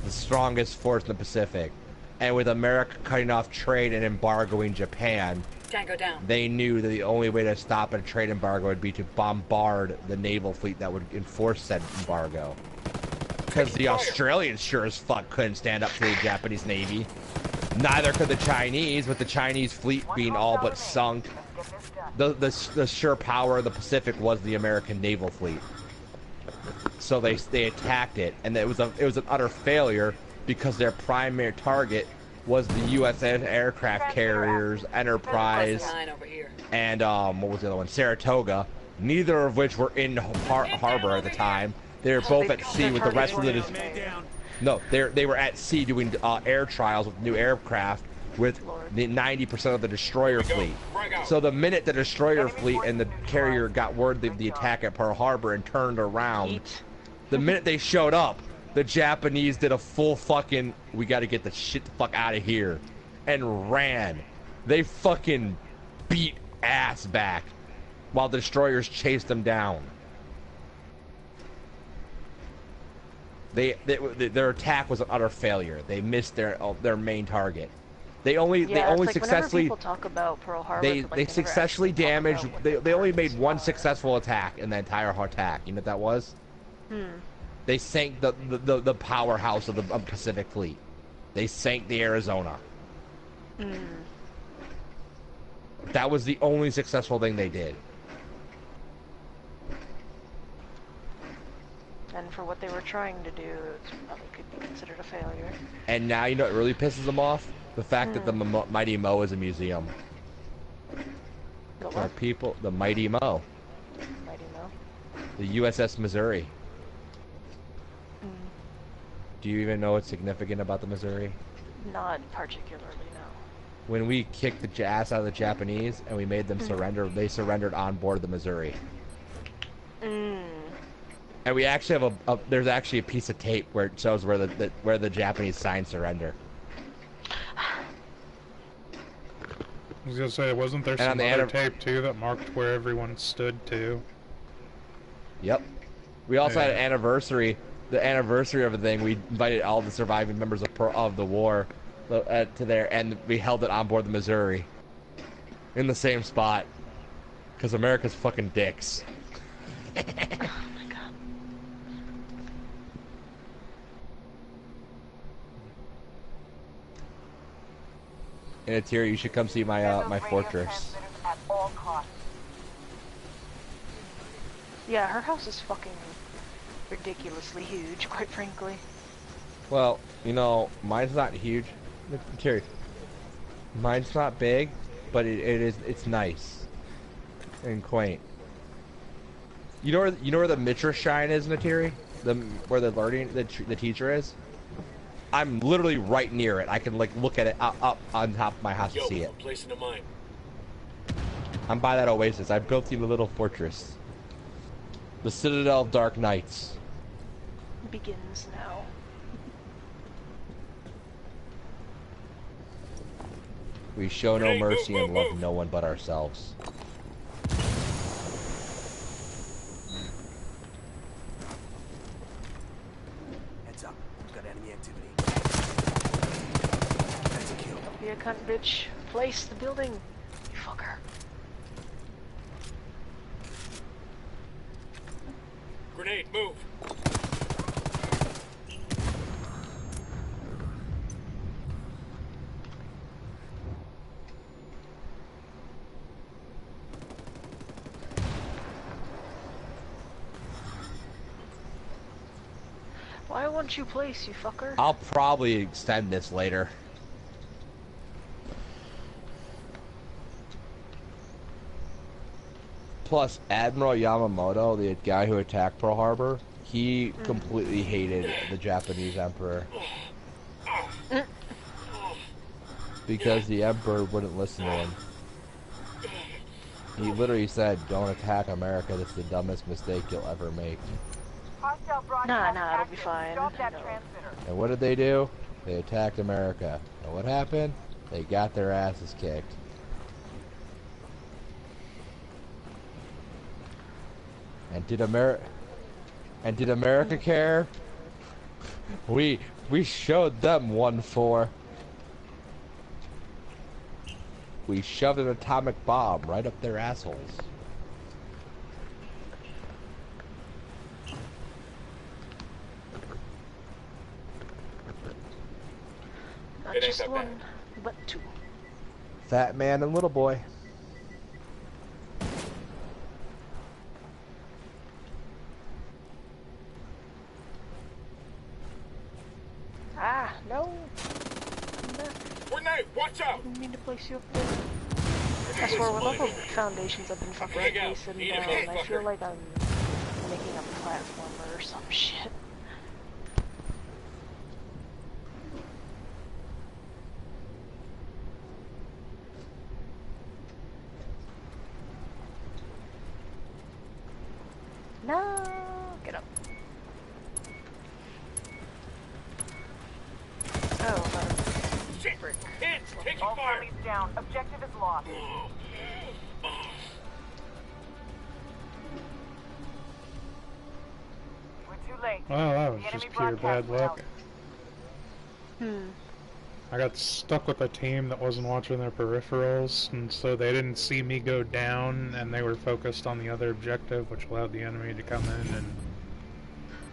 the strongest force in the Pacific. And with America cutting off trade and embargoing Japan, Tango down. they knew that the only way to stop a trade embargo would be to bombard the naval fleet that would enforce said embargo. Because the Australians sure as fuck couldn't stand up to the Japanese Navy. Neither could the Chinese, with the Chinese fleet being all but sunk. The sure power of the Pacific was the American naval fleet. So they attacked it, and it was an utter failure because their primary target was the U.S. aircraft carriers, Enterprise, and what was the other one? Saratoga. Neither of which were in harbor at the time. They were both at sea with the rest of the. No, they were at sea doing air trials with new aircraft with the 90% of the destroyer fleet. So the minute the destroyer fleet and the carrier got word of the attack at Pearl Harbor and turned around, the minute they showed up, the Japanese did a full fucking, we gotta get the shit the fuck out of here, and ran. They fucking beat ass back while the destroyers chased them down. Their attack was an utter failure. They missed their main target. They only like successfully people talk about Pearl Harbor, they successfully damaged. They only made one successful attack in the entire attack. You know what that was? They sank the powerhouse of the Pacific Fleet. They sank the Arizona. That was the only successful thing they did. And for what they were trying to do, it probably could be considered a failure. And now you know what really pisses them off? The fact that the Mighty Mo is a museum. The what? Our people, the Mighty Mo. Mighty Mo? The USS Missouri. Do you even know what's significant about the Missouri? Not particularly, no. When we kicked the ass out of the Japanese and we made them surrender, they surrendered on board the Missouri. And we actually have there's actually a piece of tape where it shows where the Japanese signed surrender. I was gonna say, wasn't there some other tape too that marked where everyone stood too? Yep. We also had an anniversary. The anniversary of the thing. We invited all the surviving members of the war to there, and we held it on board the Missouri, in the same spot, because America's fucking dicks. Oh my god. And it's here. You should come see my my fortress. Yeah, her house is fucking ridiculously huge, quite frankly. Well, you know, mine's not huge. Terry, mine's not big, but it's nice and quaint. You know where the Mitra Shrine is, Natiri? Where the teacher is? I'm literally right near it. I can like look at it up on top of my house to see it. I'm placing a mine. I'm by that oasis. I built you a little fortress. The Citadel of Dark Knights. Begins now. We show no mercy and love no one but ourselves. Heads up. We've got enemy activity. That's a kill. Don't be a cunt, bitch. Place the building, you fucker. Grenade, move. Why won't you place, you fucker? I'll probably extend this later. Plus, Admiral Yamamoto, the guy who attacked Pearl Harbor, he completely hated the Japanese emperor. Because the emperor wouldn't listen to him. He literally said, "Don't attack America, that's the dumbest mistake you'll ever make." Nah, it'll be fine. And what did they do? They attacked America. And what happened? They got their asses kicked. And did America care? We showed them 1-4. We shoved an atomic bomb right up their assholes. Not just one, but two. Fat man and little boy. Ah, no. Grenade, watch out! I didn't mean to place you up there. I swear, with all the foundations I've been fucking placing down, I feel like I'm making a platformer or some shit. No, get up. Oh, shit! Hits! Taking fire! Down. Objective is lost. We're too late. Well, that was just pure bad luck. I got stuck with a team that wasn't watching their peripherals, and so they didn't see me go down, and they were focused on the other objective, which allowed the enemy to come in and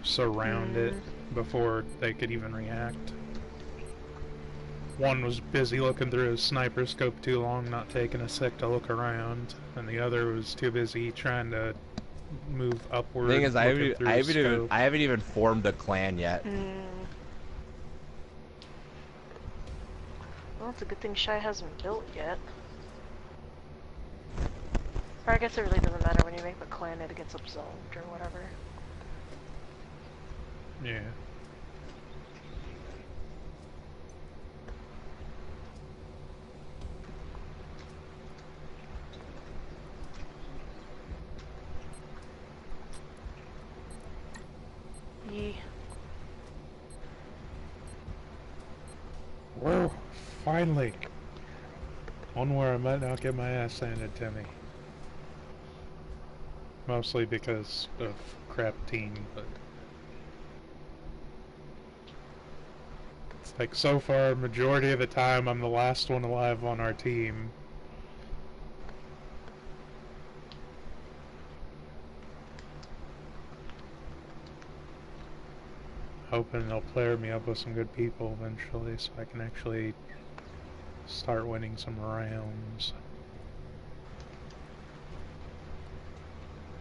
surround it before they could even react. One was busy looking through his sniper scope too long, not taking a sec to look around, and the other was too busy trying to move upward. The thing is, I haven't even formed a clan yet. Well, it's a good thing Shy hasn't built yet. Or I guess it really doesn't matter when you make the clan, it gets absolved or whatever. Yeah. Whoa, finally! One where I might not get my ass handed to me. Mostly because of crap team, but... It's like, so far, majority of the time, I'm the last one alive on our team. Hoping they'll player me up with some good people eventually, so I can actually start winning some rounds.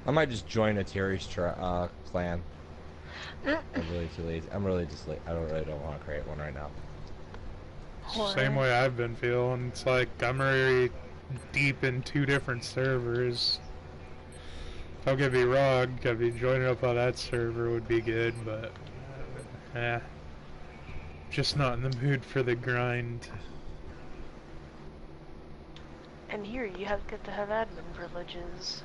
I might just join a Terry's clan. I'm really too lazy. I'm really just like I really don't want to create one right now. Same way I've been feeling. It's like I'm already deep in 2 different servers. Don't get me wrong, I'd be joining up on that server would be good, but just not in the mood for the grind. And here you get to have admin privileges.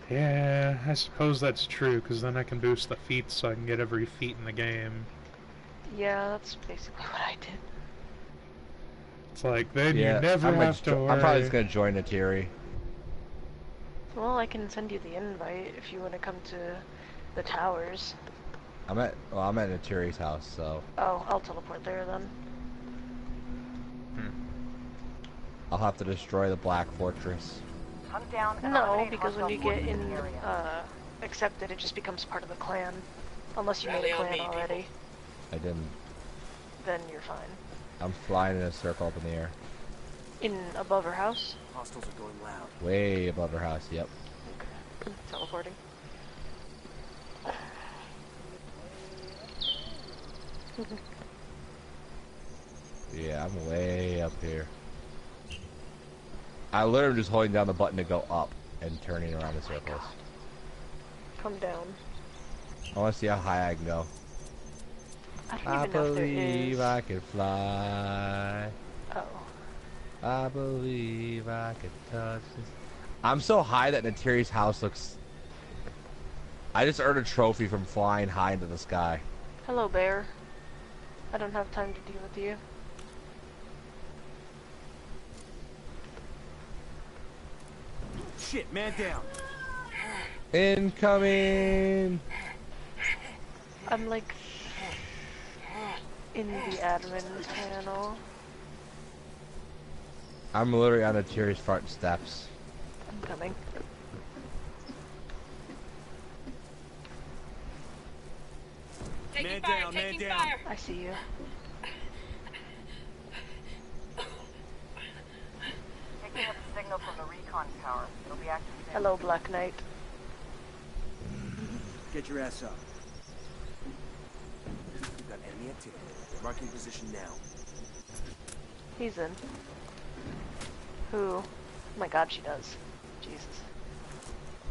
Yeah, I suppose that's true, because then I can boost the feats so I can get every feat in the game. Yeah, that's basically what I did. It's like, then you never have to worry. I'm probably just gonna join a Terry. Well, I can send you the invite if you want to come to the towers. I'm at Naturi's house, so. Oh, I'll teleport there then. I'll have to destroy the Black Fortress. Hunt down No, because when you get in accepted, it just becomes part of the clan. Unless you made a clan already. I didn't. Then you're fine. I'm flying in a circle up in the air. Above her house? Hostiles are going loud. Way above her house, yep. Okay. Teleporting. Yeah, I'm way up here. I literally just holding down the button to go up and turning around in circles. Come down. I want to see how high I can go. I believe I can fly. Oh. I believe I can touch this. I'm so high that Naturi's house looks... I just earned a trophy from flying high into the sky. Hello, bear. I don't have time to deal with you. Shit, man down. Incoming! I'm like in the admin panel. I'm literally on Naturi's front steps. I'm coming. Man down, man down. I see you. Picking up a signal from the recon tower. It'll be active soon. Hello, Black Knight. Get your ass up. We've got enemy activity. Marking position now. He's in. Who? Oh my god, she does. Jesus.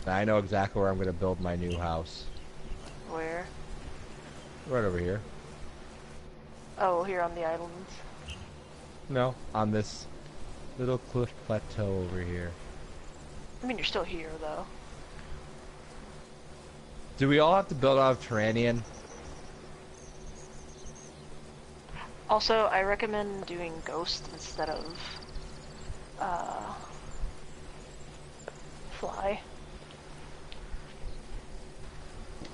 I know exactly where I'm going to build my new house. Where? Right over here. Oh, here on the islands. No, on this little cliff plateau over here. I mean, you're still here, though. Do we all have to build out of Terranian? Also, I recommend doing Ghost instead of Fly.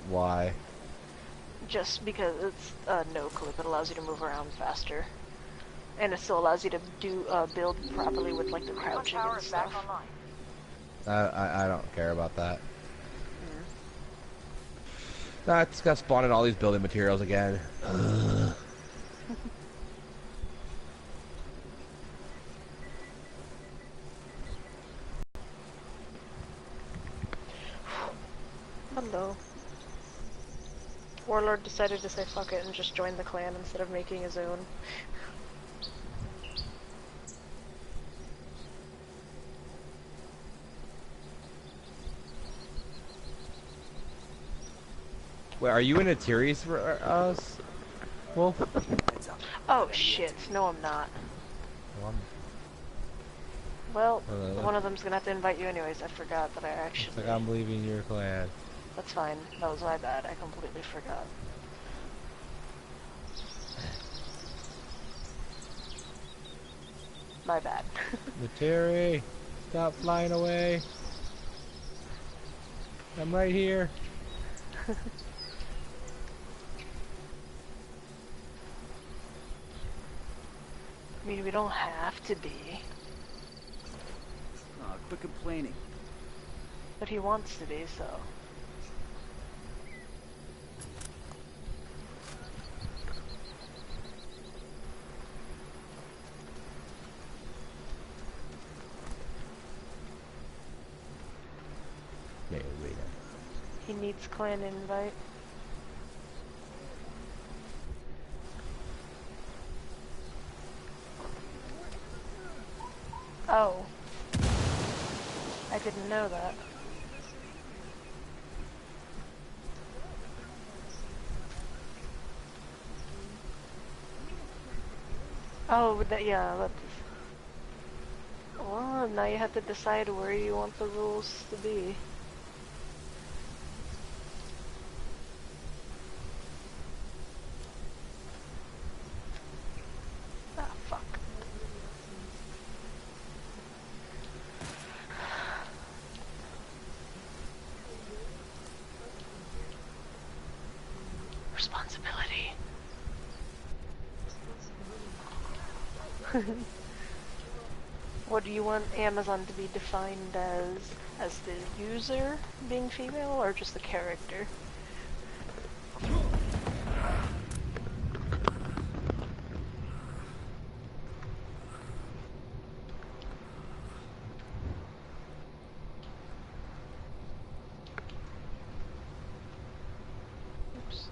Why? Just because it's a no clip, it allows you to move around faster. And it still allows you to do build properly with like the crouching and stuff. I don't care about that. Nah, it's got spawned in all these building materials again. Hello. Warlord decided to say fuck it and just join the clan instead of making his own. Wait, are you in a Tiri's, Wolf? Oh shit, no I'm not. Well, one of them's gonna have to invite you anyways. I forgot that I actually... It's like I'm leaving your clan. That's fine. That was my bad. I completely forgot. My bad. Materi, stop flying away. I'm right here. I mean, we don't have to be. Quit complaining. But he wants to be, so... He needs clan invite. Oh. I didn't know that. Oh, that, yeah, that's... Well, now you have to decide where you want the rules to be. Ah, fuck. Responsibility. What do you want Amazon to be defined as the user being female or just the character? Oops.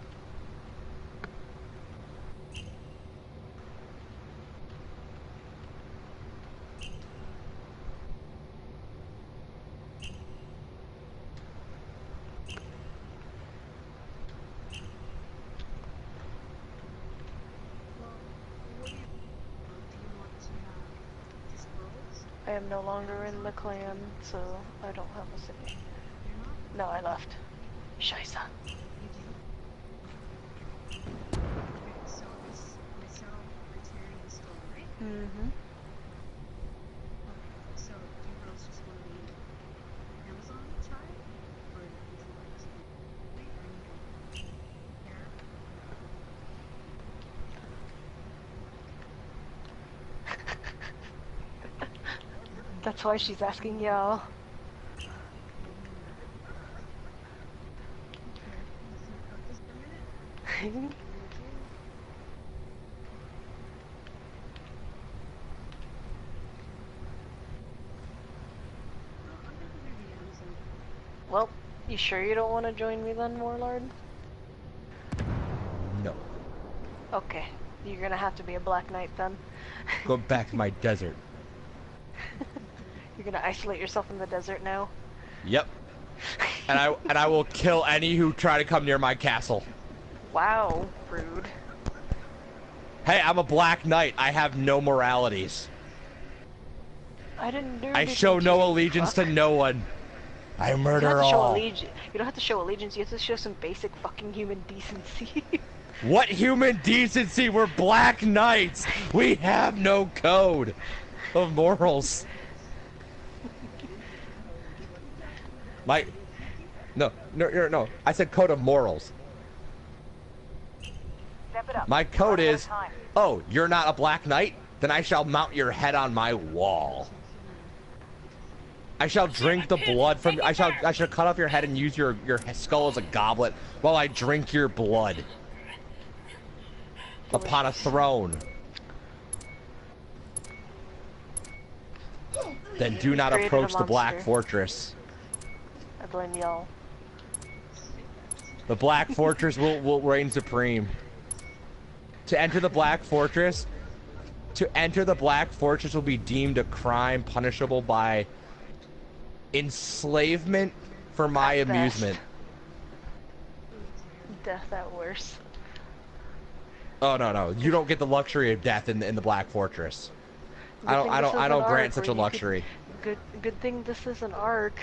I am no longer in the clan, so I don't have a city. No, I left. Scheiße. Mm-hmm. So, do you girls just want to be Amazon child? Or would you like to be That's why she's asking y'all. Well, you sure you don't want to join me then, Warlord? No. Okay, you're gonna have to be a Black Knight then. Go back to my desert. You're gonna isolate yourself in the desert now? Yep. And I will kill any who try to come near my castle. Wow, rude. Hey, I'm a Black Knight. I have no moralities. I didn't do I show no allegiance to no one. I murder all. You don't have to show allegiance, you have to show some basic fucking human decency. What human decency? We're Black Knights. We have no code of morals. No. I said code of morals. Step it up. My code is, oh, you're not a Black Knight? then I shall mount your head on my wall. I shall drink the blood from. I shall cut off your head and use your skull as a goblet while I drink your blood upon a throne. Then do not approach the Black Fortress. I blame y'all. The Black Fortress will reign supreme. To enter the Black Fortress, will be deemed a crime punishable by enslavement for my amusement. Death at worst. Oh no, you don't get the luxury of death in the Black Fortress. I don't grant such a luxury. Good thing this is an arc.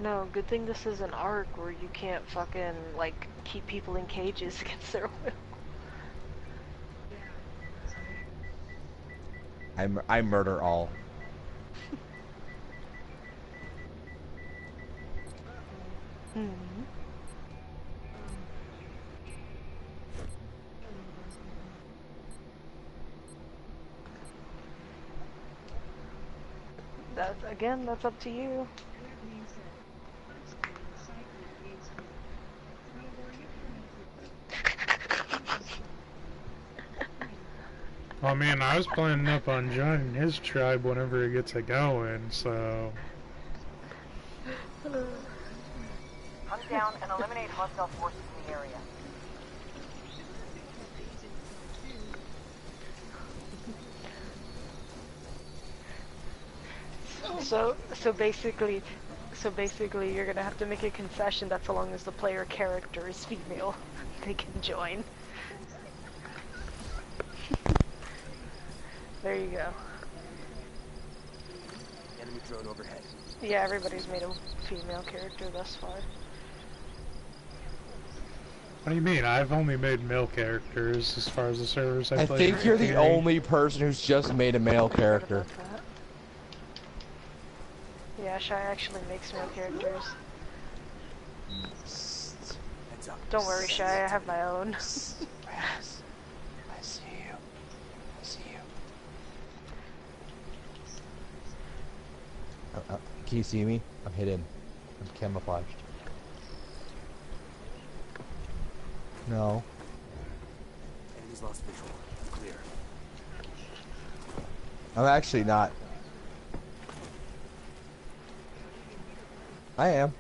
No, good thing this is an arc where you can't fucking like keep people in cages against their will. I murder all. That's up to you. Well, man, I was planning up on joining his tribe whenever he gets it going, so... Hunt down and eliminate hostile forces in the area. So basically you're gonna have to make a concession that so long as the player character is female, they can join. There you go. Enemy drone overhead. Yeah, everybody's made a female character thus far. What do you mean? I've only made male characters as far as the servers I play. I think you're the only person who's just made a male character. Yeah, Shy actually makes male characters. Don't worry, Shy, I have my own. I see you. I see you. Can you see me? I'm hidden. I'm camouflaged. No. Enemy's lost visual. Clear. I'm actually not. I am.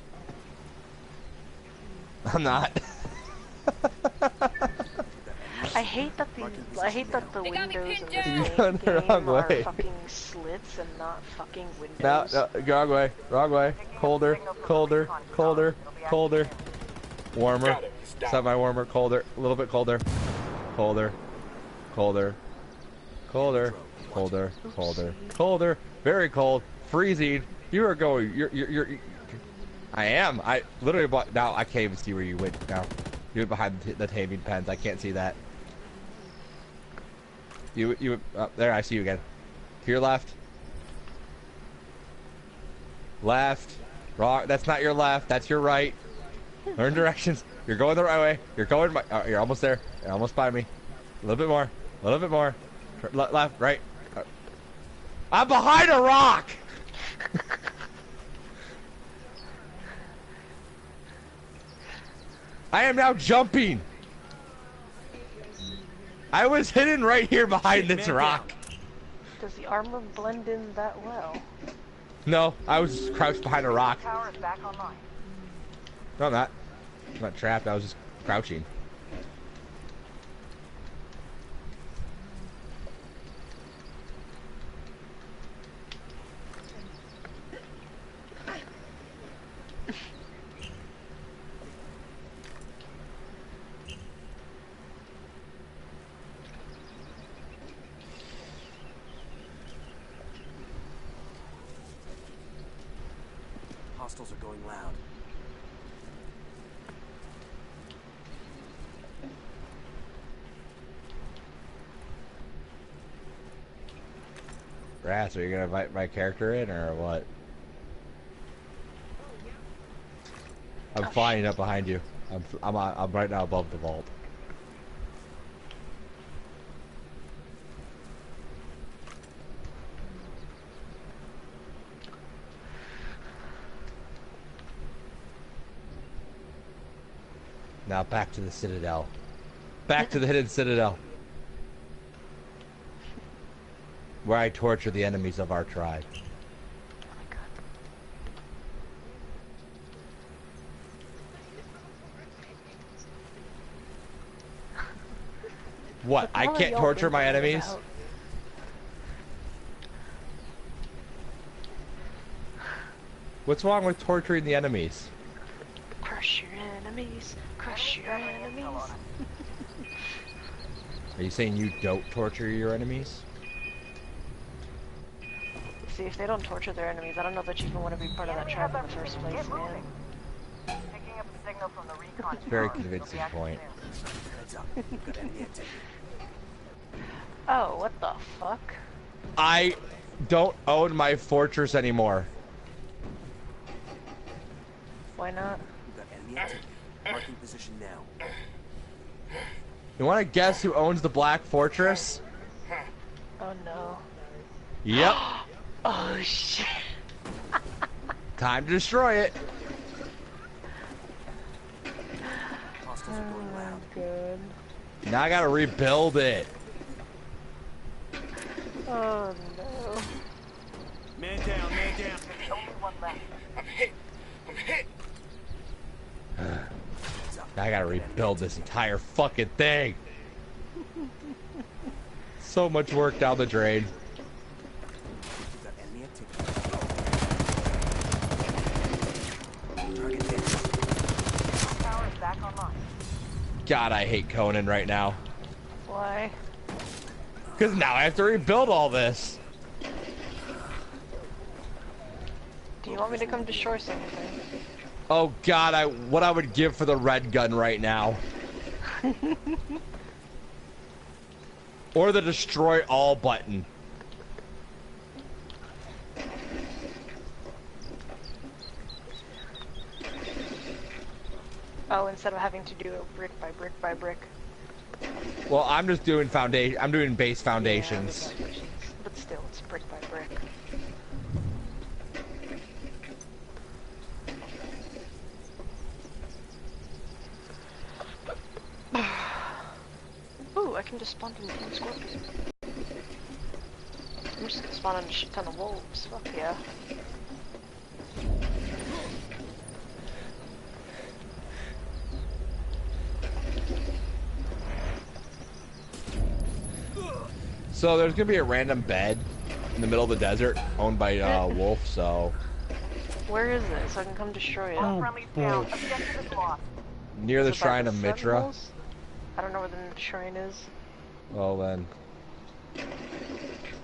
I'm not. I hate that the windows in this You're going the wrong are way. fucking slits and not fucking No, windows. wrong way. Wrong way. Colder. Colder. Colder. Colder. Warmer. Semi-warmer. Colder. A little bit colder. Colder. Colder. Colder. Colder. Colder. Colder. Very cold. Freezing. You are going. You're. I am. I literally now. I can't even see where you went now. You went behind the taming pens. I can't see that. You there. I see you again. To your left. Left. Wrong. That's not your left. That's your right. Learn directions. You're going the right way. You're going. You're almost there. You're almost by me. A little bit more. A little bit more. Left. Right. I'm behind a rock. I am now jumping. I was hidden right here behind this rock. Does the armor blend in that well? No, I was just crouched behind a rock. Power is back online. No, I'm not. I'm not trapped. I was just crouching. Hostiles are going loud. Brass, are you gonna invite my character in or what? I'm flying up behind you. I'm right now above the vault. Now back to the Citadel. Back to the hidden Citadel. Where I torture the enemies of our tribe. Oh my god. What? I What are can't y'all torture my thinking enemies? about? What's wrong with torturing the enemies? Crush your enemies. Crush your enemies. Are you saying you don't torture your enemies? See, if they don't torture their enemies, I don't know that you even want to be part of that tribe in the first place, man. Picking up a signal from the recon Very tower. convincing They'll be point. Heads up. We've got enemy activity. Oh, what the fuck? I don't own my fortress anymore. Why not? We've got enemy activity. Marking position now. You want to guess who owns the Black Fortress? Oh no. Yep. Oh shit. Time to destroy it. Hostiles are going loud. Good. Now I gotta rebuild it. Oh no. Man down, man down. Only one left. I'm hit. I'm hit. Now I gotta rebuild this entire fucking thing. So much work down the drain. We've got enemy activity. Target hit. Tower is back online. God, I hate Conan right now. Why? Because now I have to rebuild all this. Do you want me to come destroy something? Oh God, what I would give for the red gun right now. Or the destroy all button. Oh, instead of having to do it brick by brick by brick. Well, I'm just doing foundation. I'm doing base foundations. Yeah, but still, it's brick by brick. Ooh, I can just spawn in Team Scorpion. I'm just gonna spawn in a shit ton of wolves. Fuck yeah. So there's gonna be a random bed in the middle of the desert owned by Wolf. So Where is it? So I can come destroy it. Oh, Friendly's down. Objective is lost. near the Is it by shrine of Mitra. Sentinels? I don't know where the shrine is. Well then,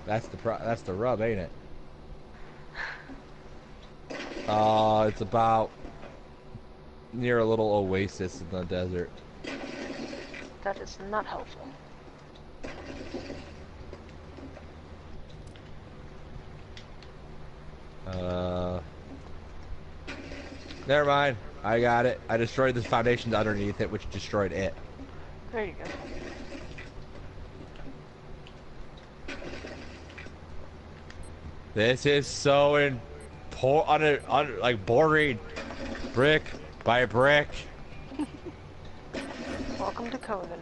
that's the rub, ain't it? It's about near a little oasis in the desert. That is not helpful. Never mind. I got it. I destroyed the foundations underneath it, which destroyed it. There you go. This is so like boring. Brick by brick. Welcome to Conan.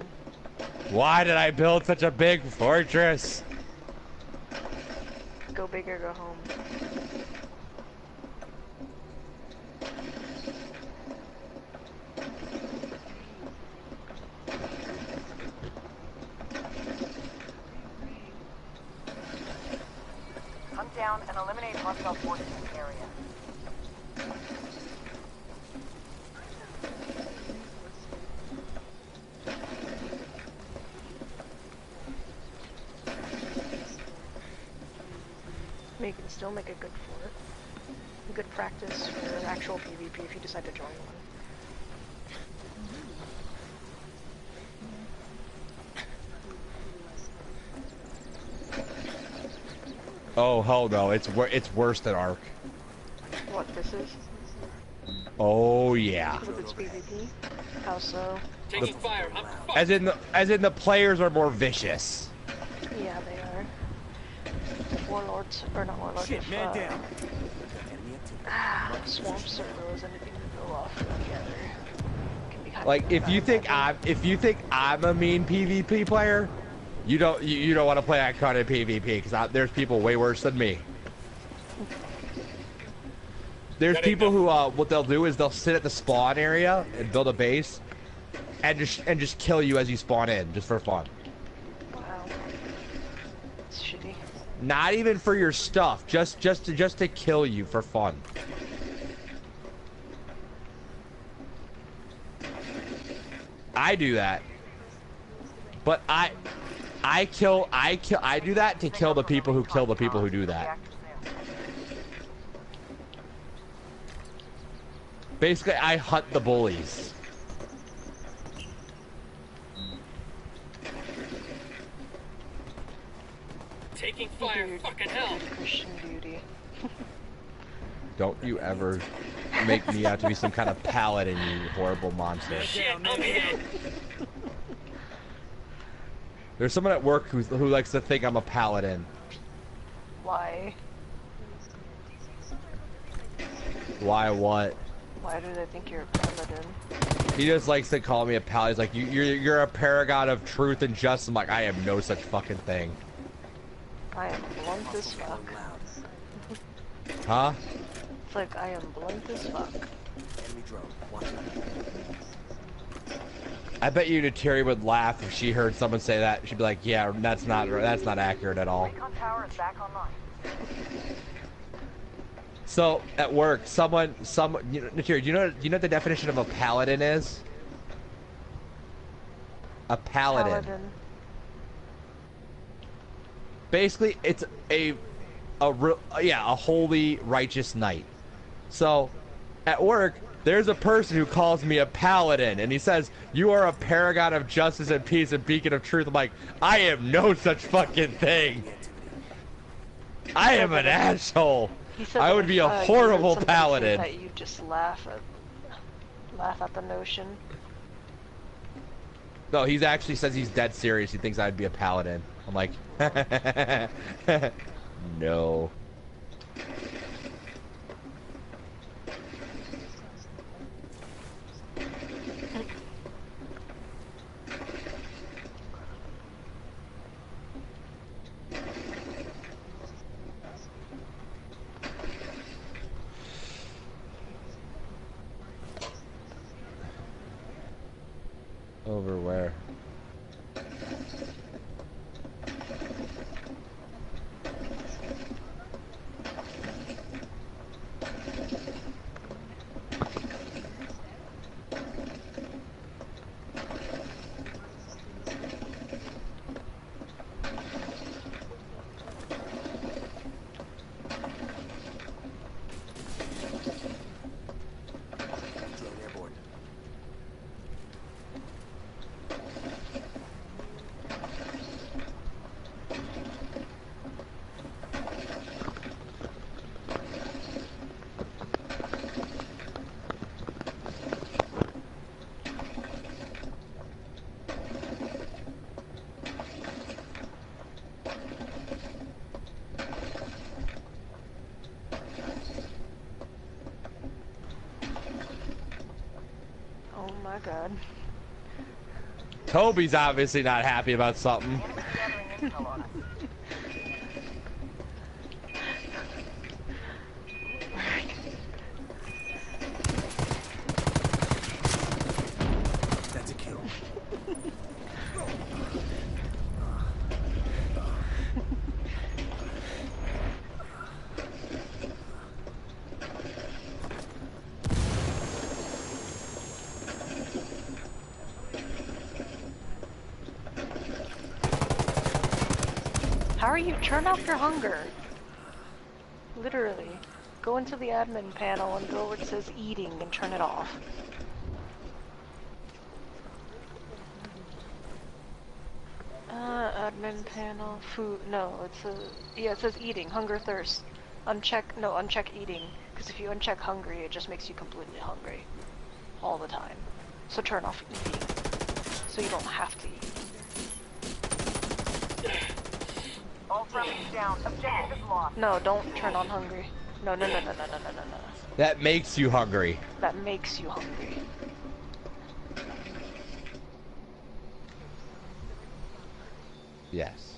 Why did I build such a big fortress? Go big or go home. Hunt down and eliminate hostile forces in the area. You can still make a good fort. Good practice for actual PvP if you decide to join one. Oh hell no! It's worse than Ark. What this is? Oh yeah. With its PvP? How so? Taking fire. I'm fucked. As in the players are more vicious. Yeah, they are. Warlords, or not warlords, Shit, if, man down. We've got enemy activity. Marking swamps position or now. those anything to go off together can be Like, if you think I'm a mean PvP player, you don't want to play that kind of PvP, because there's people way worse than me. There's people who what they'll do is they'll sit at the spawn area and build a base, and just kill you as you spawn in, just for fun. Wow. It's shitty. Not even for your stuff, just to kill you for fun. I do that, but I do that to kill the people who kill the people who do that. Basically, I hunt the bullies. Taking fire, fucking hell. Christian duty. Don't you ever make me out to be some kind of paladin, you horrible monster. Shit, I'm hit. There's someone at work who likes to think I'm a paladin. Why? Why what? Why do they think you're a paladin? He just likes to call me a paladin. He's like, you're a paragon of truth and justice. I'm like, I am no such fucking thing. I am blunt as fuck. Huh? It's like, I am blunt as fuck. Enemy drone. Watch out. I bet you Nateri would laugh if she heard someone say that. She'd be like, yeah, that's not accurate at all. Recon tower is back online. So at work, someone, Nateri, do you know what the definition of a paladin is? A paladin. Basically, it's a holy, righteous knight. So, at work, there's a person who calls me a paladin, and he says, you are a paragon of justice and peace and beacon of truth. I'm like, I am no such fucking thing. I am an asshole. I would be a horrible paladin. That you just laugh at the notion. No, he actually says he's dead serious. He thinks I'd be a paladin. I'm like, no. Over where? God. Toby's obviously not happy about something. That's a kill. How are you? Turn off your hunger. Literally. Go into the admin panel and go where it says eating and turn it off. Admin panel, food, no, it says eating, hunger, thirst. Uncheck eating, because if you uncheck hungry, it just makes you completely hungry. All the time. So turn off eating, so you don't have to eat. All friendlies down. Objective is lost. No, don't turn on hungry. No. That makes you hungry. That makes you hungry. Yes.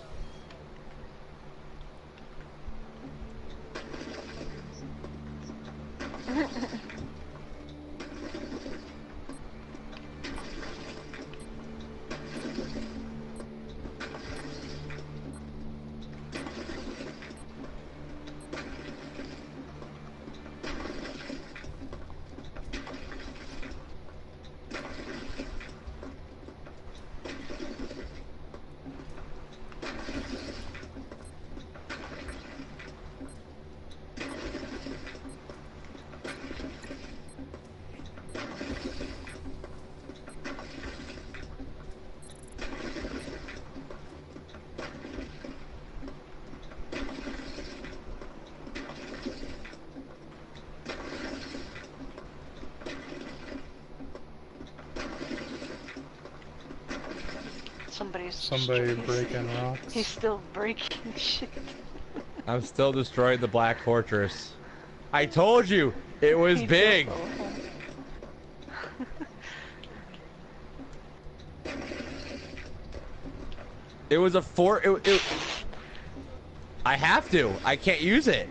Somebody breaking rocks. He's still breaking shit. I'm still destroying the Black Fortress. I told you it was big. It was a fort. I have to. I can't use it.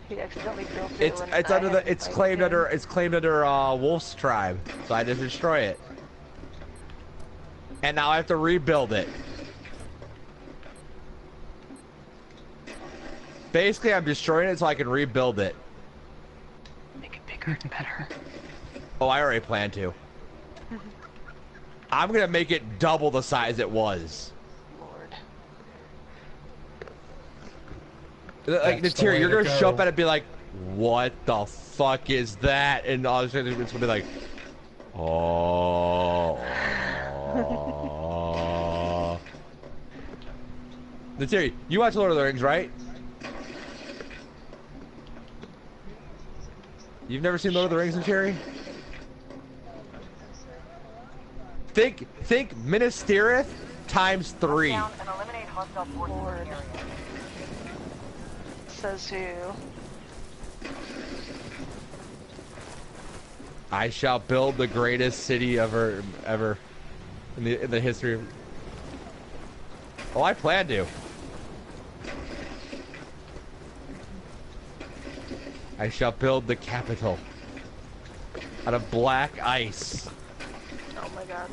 He accidentally built it. It's under the. It's claimed under. It's claimed under Wolf's tribe. So I just destroy it. And now I have to rebuild it. Basically, I'm destroying it so I can rebuild it. Make it bigger and better. Oh, I already planned to. I'm gonna make it double the size it was. Lord. Like, Natira, you're gonna show up at it and be like, what the fuck is that? And all of a sudden it's gonna be like, oh. Natira, you watch Lord of the Rings, right? You've never seen Lord of the Rings, Natira? Think Minas Tirith times 3. Down and eliminate hostile forces in the area. Says who? I shall build the greatest city ever in the history of. Oh, I plan to. I shall build the capital out of black ice. Oh my god.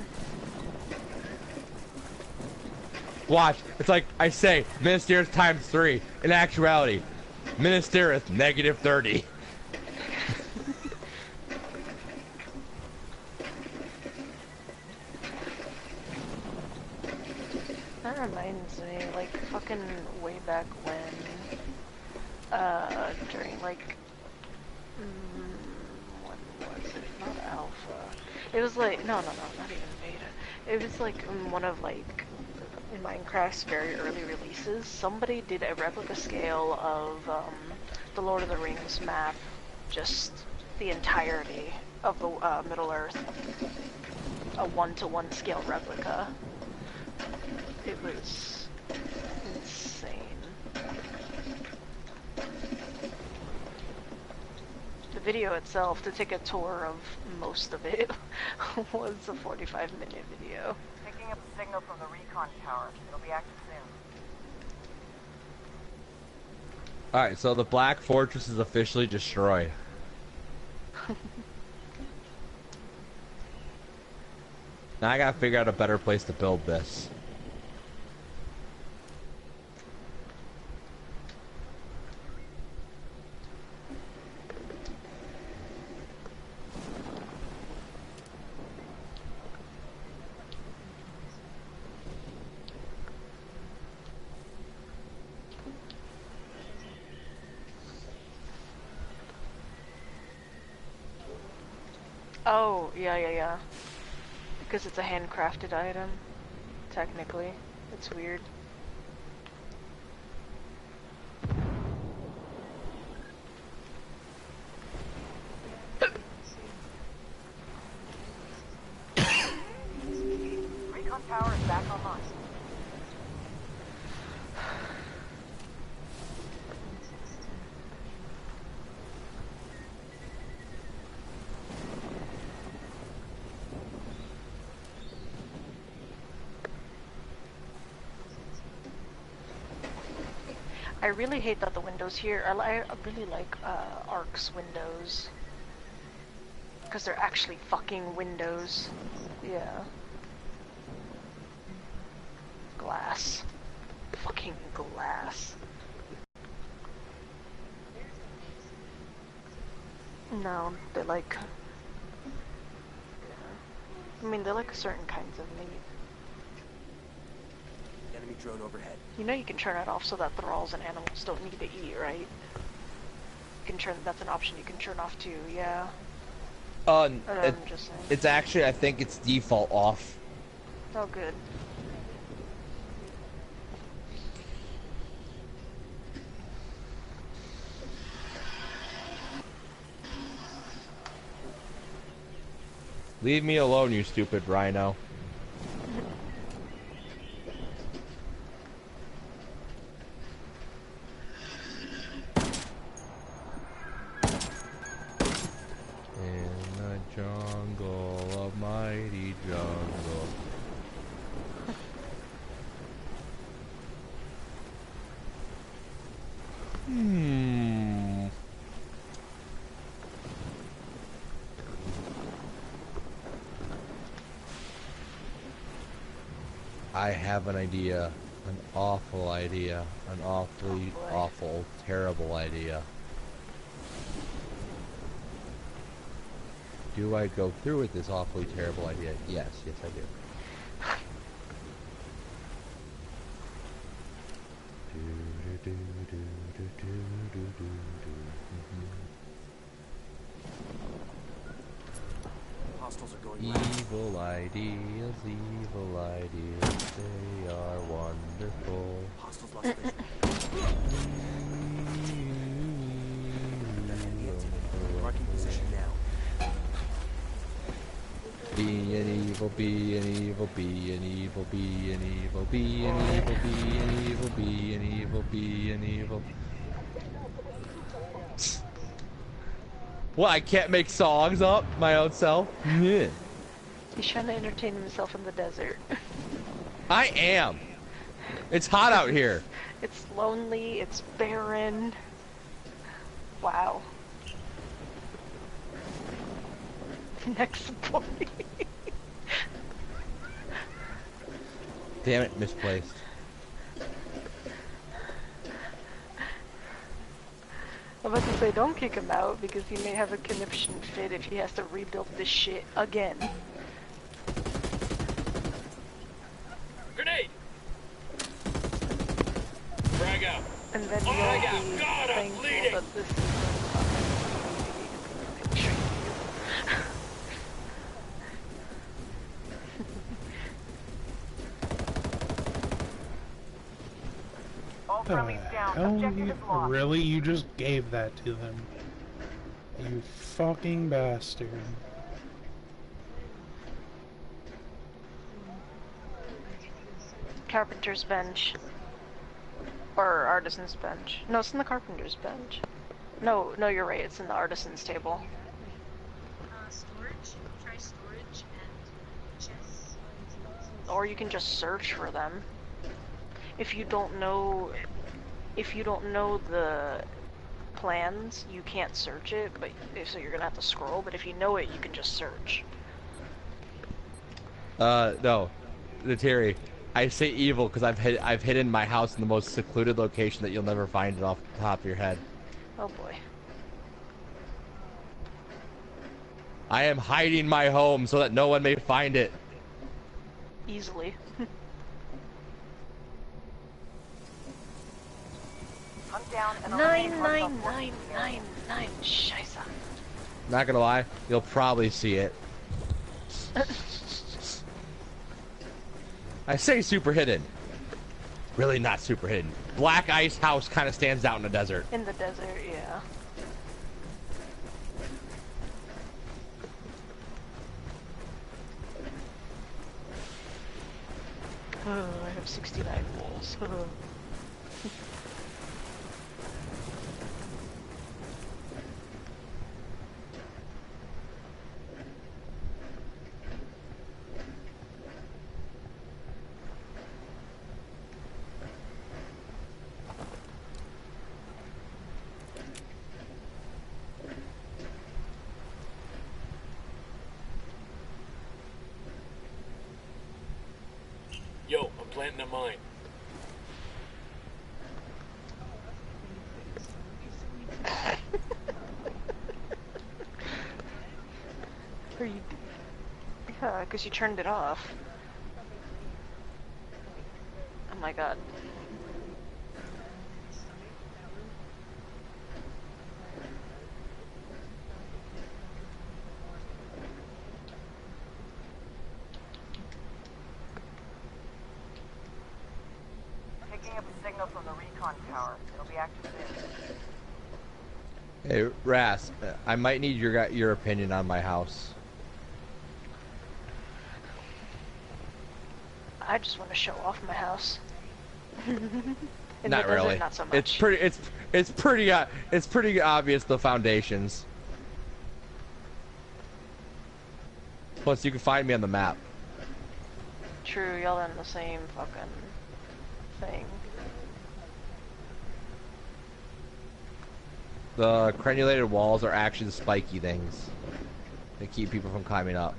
Watch, it's like I say, Minas Tirith times 3. In actuality, Minas Tirith negative 30. That reminds me, like, fucking way back when, during, like, when was it? Not Alpha. It was like, no, not even Beta. It was like one of, like, Minecraft's very early releases. Somebody did a replica scale of, the Lord of the Rings map, just the entirety of the, Middle-earth. A 1-to-1 scale replica. It was insane. The video itself, to take a tour of most of it, was a 45-minute video. Picking up a signal from the recon tower. It'll be active soon. Alright, so the Black Fortress is officially destroyed. Now I gotta figure out a better place to build this. Oh, yeah. Because it's a handcrafted item, technically. It's weird. Recon tower is back online. I really hate that the windows here, I really like Ark's windows. Because they're actually fucking windows. Yeah. Glass. Fucking glass. No, they're like... I mean, they're like certain kinds of meat. Enemy drone overhead. You know you can turn it off so that thralls and animals don't need to eat, right? You can turn, that's an option you can turn off too, yeah. Just saying. It's actually, I think it's default off. Oh, good. Leave me alone, you stupid rhino. In the jungle of mighty jungle. I have an idea. An awful idea. An awfully awful, terrible idea. Do I go through with this awfully terrible idea? Yes, yes I do. Hostiles are going Evil ideas, they are wonderful. Hostiles lost vision. Marking position now. Be an evil, be an evil, be an evil, be an evil, be an evil, be an evil, be an evil, be an evil. What, I can't make songs up my own self? Yeah. He's trying to entertain himself in the desert. I am. It's hot out here. It's lonely, it's barren. Wow. Next point. Damn it, misplaced. I'm about to say, don't kick him out, because he may have a conniption fit if he has to rebuild this shit again. Grenade! Frag out. And then you'll be thankful that this is Really? You just gave that to them? You fucking bastard. Carpenter's bench. Or artisan's bench. No, it's in the carpenter's bench. No, you're right, it's in the artisan's table. Storage. Try storage and chests. Or you can just search for them. If you don't know the plans, you can't search it, but so you're gonna have to scroll, but if you know it, you can just search. No. Terry, I say evil because I've hidden my house in the most secluded location that you'll never find it off the top of your head. Oh boy. I am hiding my home so that no one may find it. Easily. Hunt down and 99999 Scheisse. Not gonna lie, you'll probably see it. I say super hidden. Really not super hidden. Black Ice House kind of stands out in the desert. In the desert, yeah. Oh, I have 69 walls. planting a mine. Are you? Yeah, because you turned it off. Oh my god. Picking up a signal from the recon tower. It'll be active soon. Hey, Ras, I might need your opinion on my house. I just want to show off my house. In Not the desert, really. not so much. It's pretty obvious the foundations. Plus, you can find me on the map. True, y'all are in the same fucking thing. The crenulated walls are actually the spiky things that keep people from climbing up.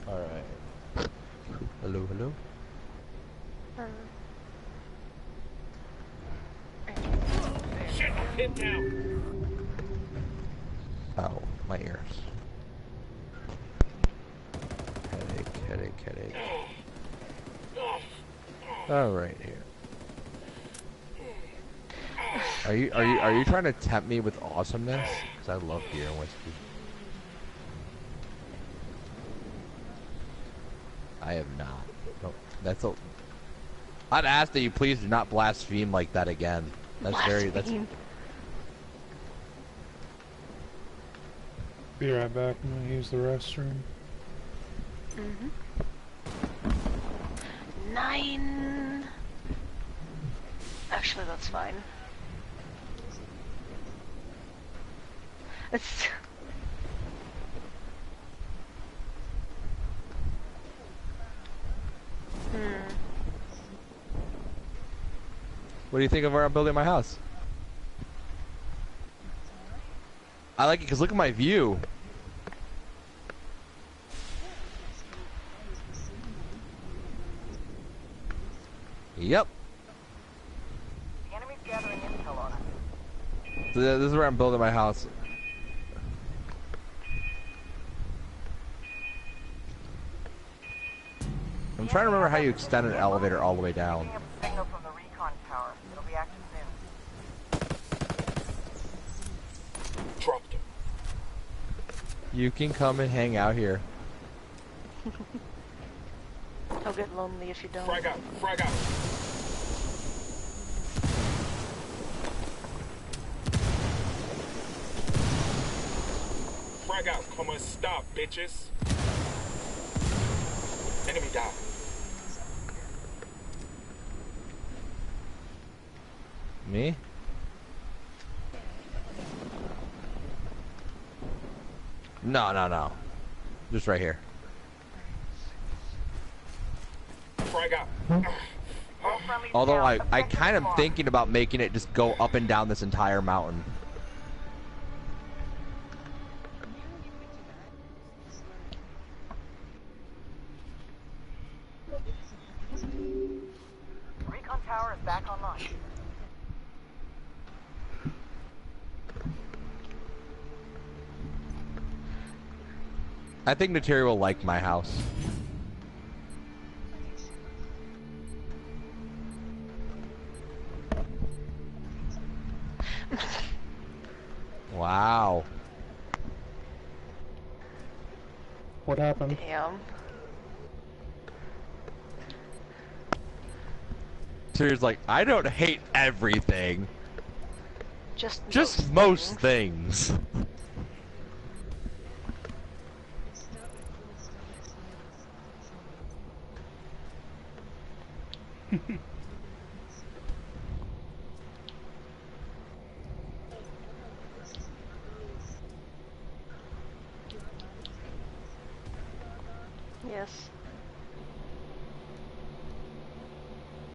Alright. Hello, hello? Shit, I'm pinned down. Oh, my ears. Headache. Alright here. Are you trying to tempt me with awesomeness? Because I love beer and whiskey. I have not. No, that's a. I'd ask that you please do not blaspheme like that again. That's Blaspheme. Be right back. I'm gonna use the restroom. 9. Actually, that's fine. It's. What do you think of where I'm building my house? I like it because look at my view. Yep. The enemy's gathering intel on us. So this is where I'm building my house. I'm trying to remember how you extend an elevator all the way down. Picking up a signal from the recon tower. It'll be active soon. Dropped him. You can come and hang out here. I'll get lonely if you don't. Frag out, frag out. Frag out, come on, stop, bitches. Enemy down. Me? No. Just right here. Frag out. Although I kind of thinking about making it just go up and down this entire mountain. Recon tower is back online. I think Nateri will like my house. Wow. What happened? Damn. Nateri's like, I don't hate everything. Just most things. Yes.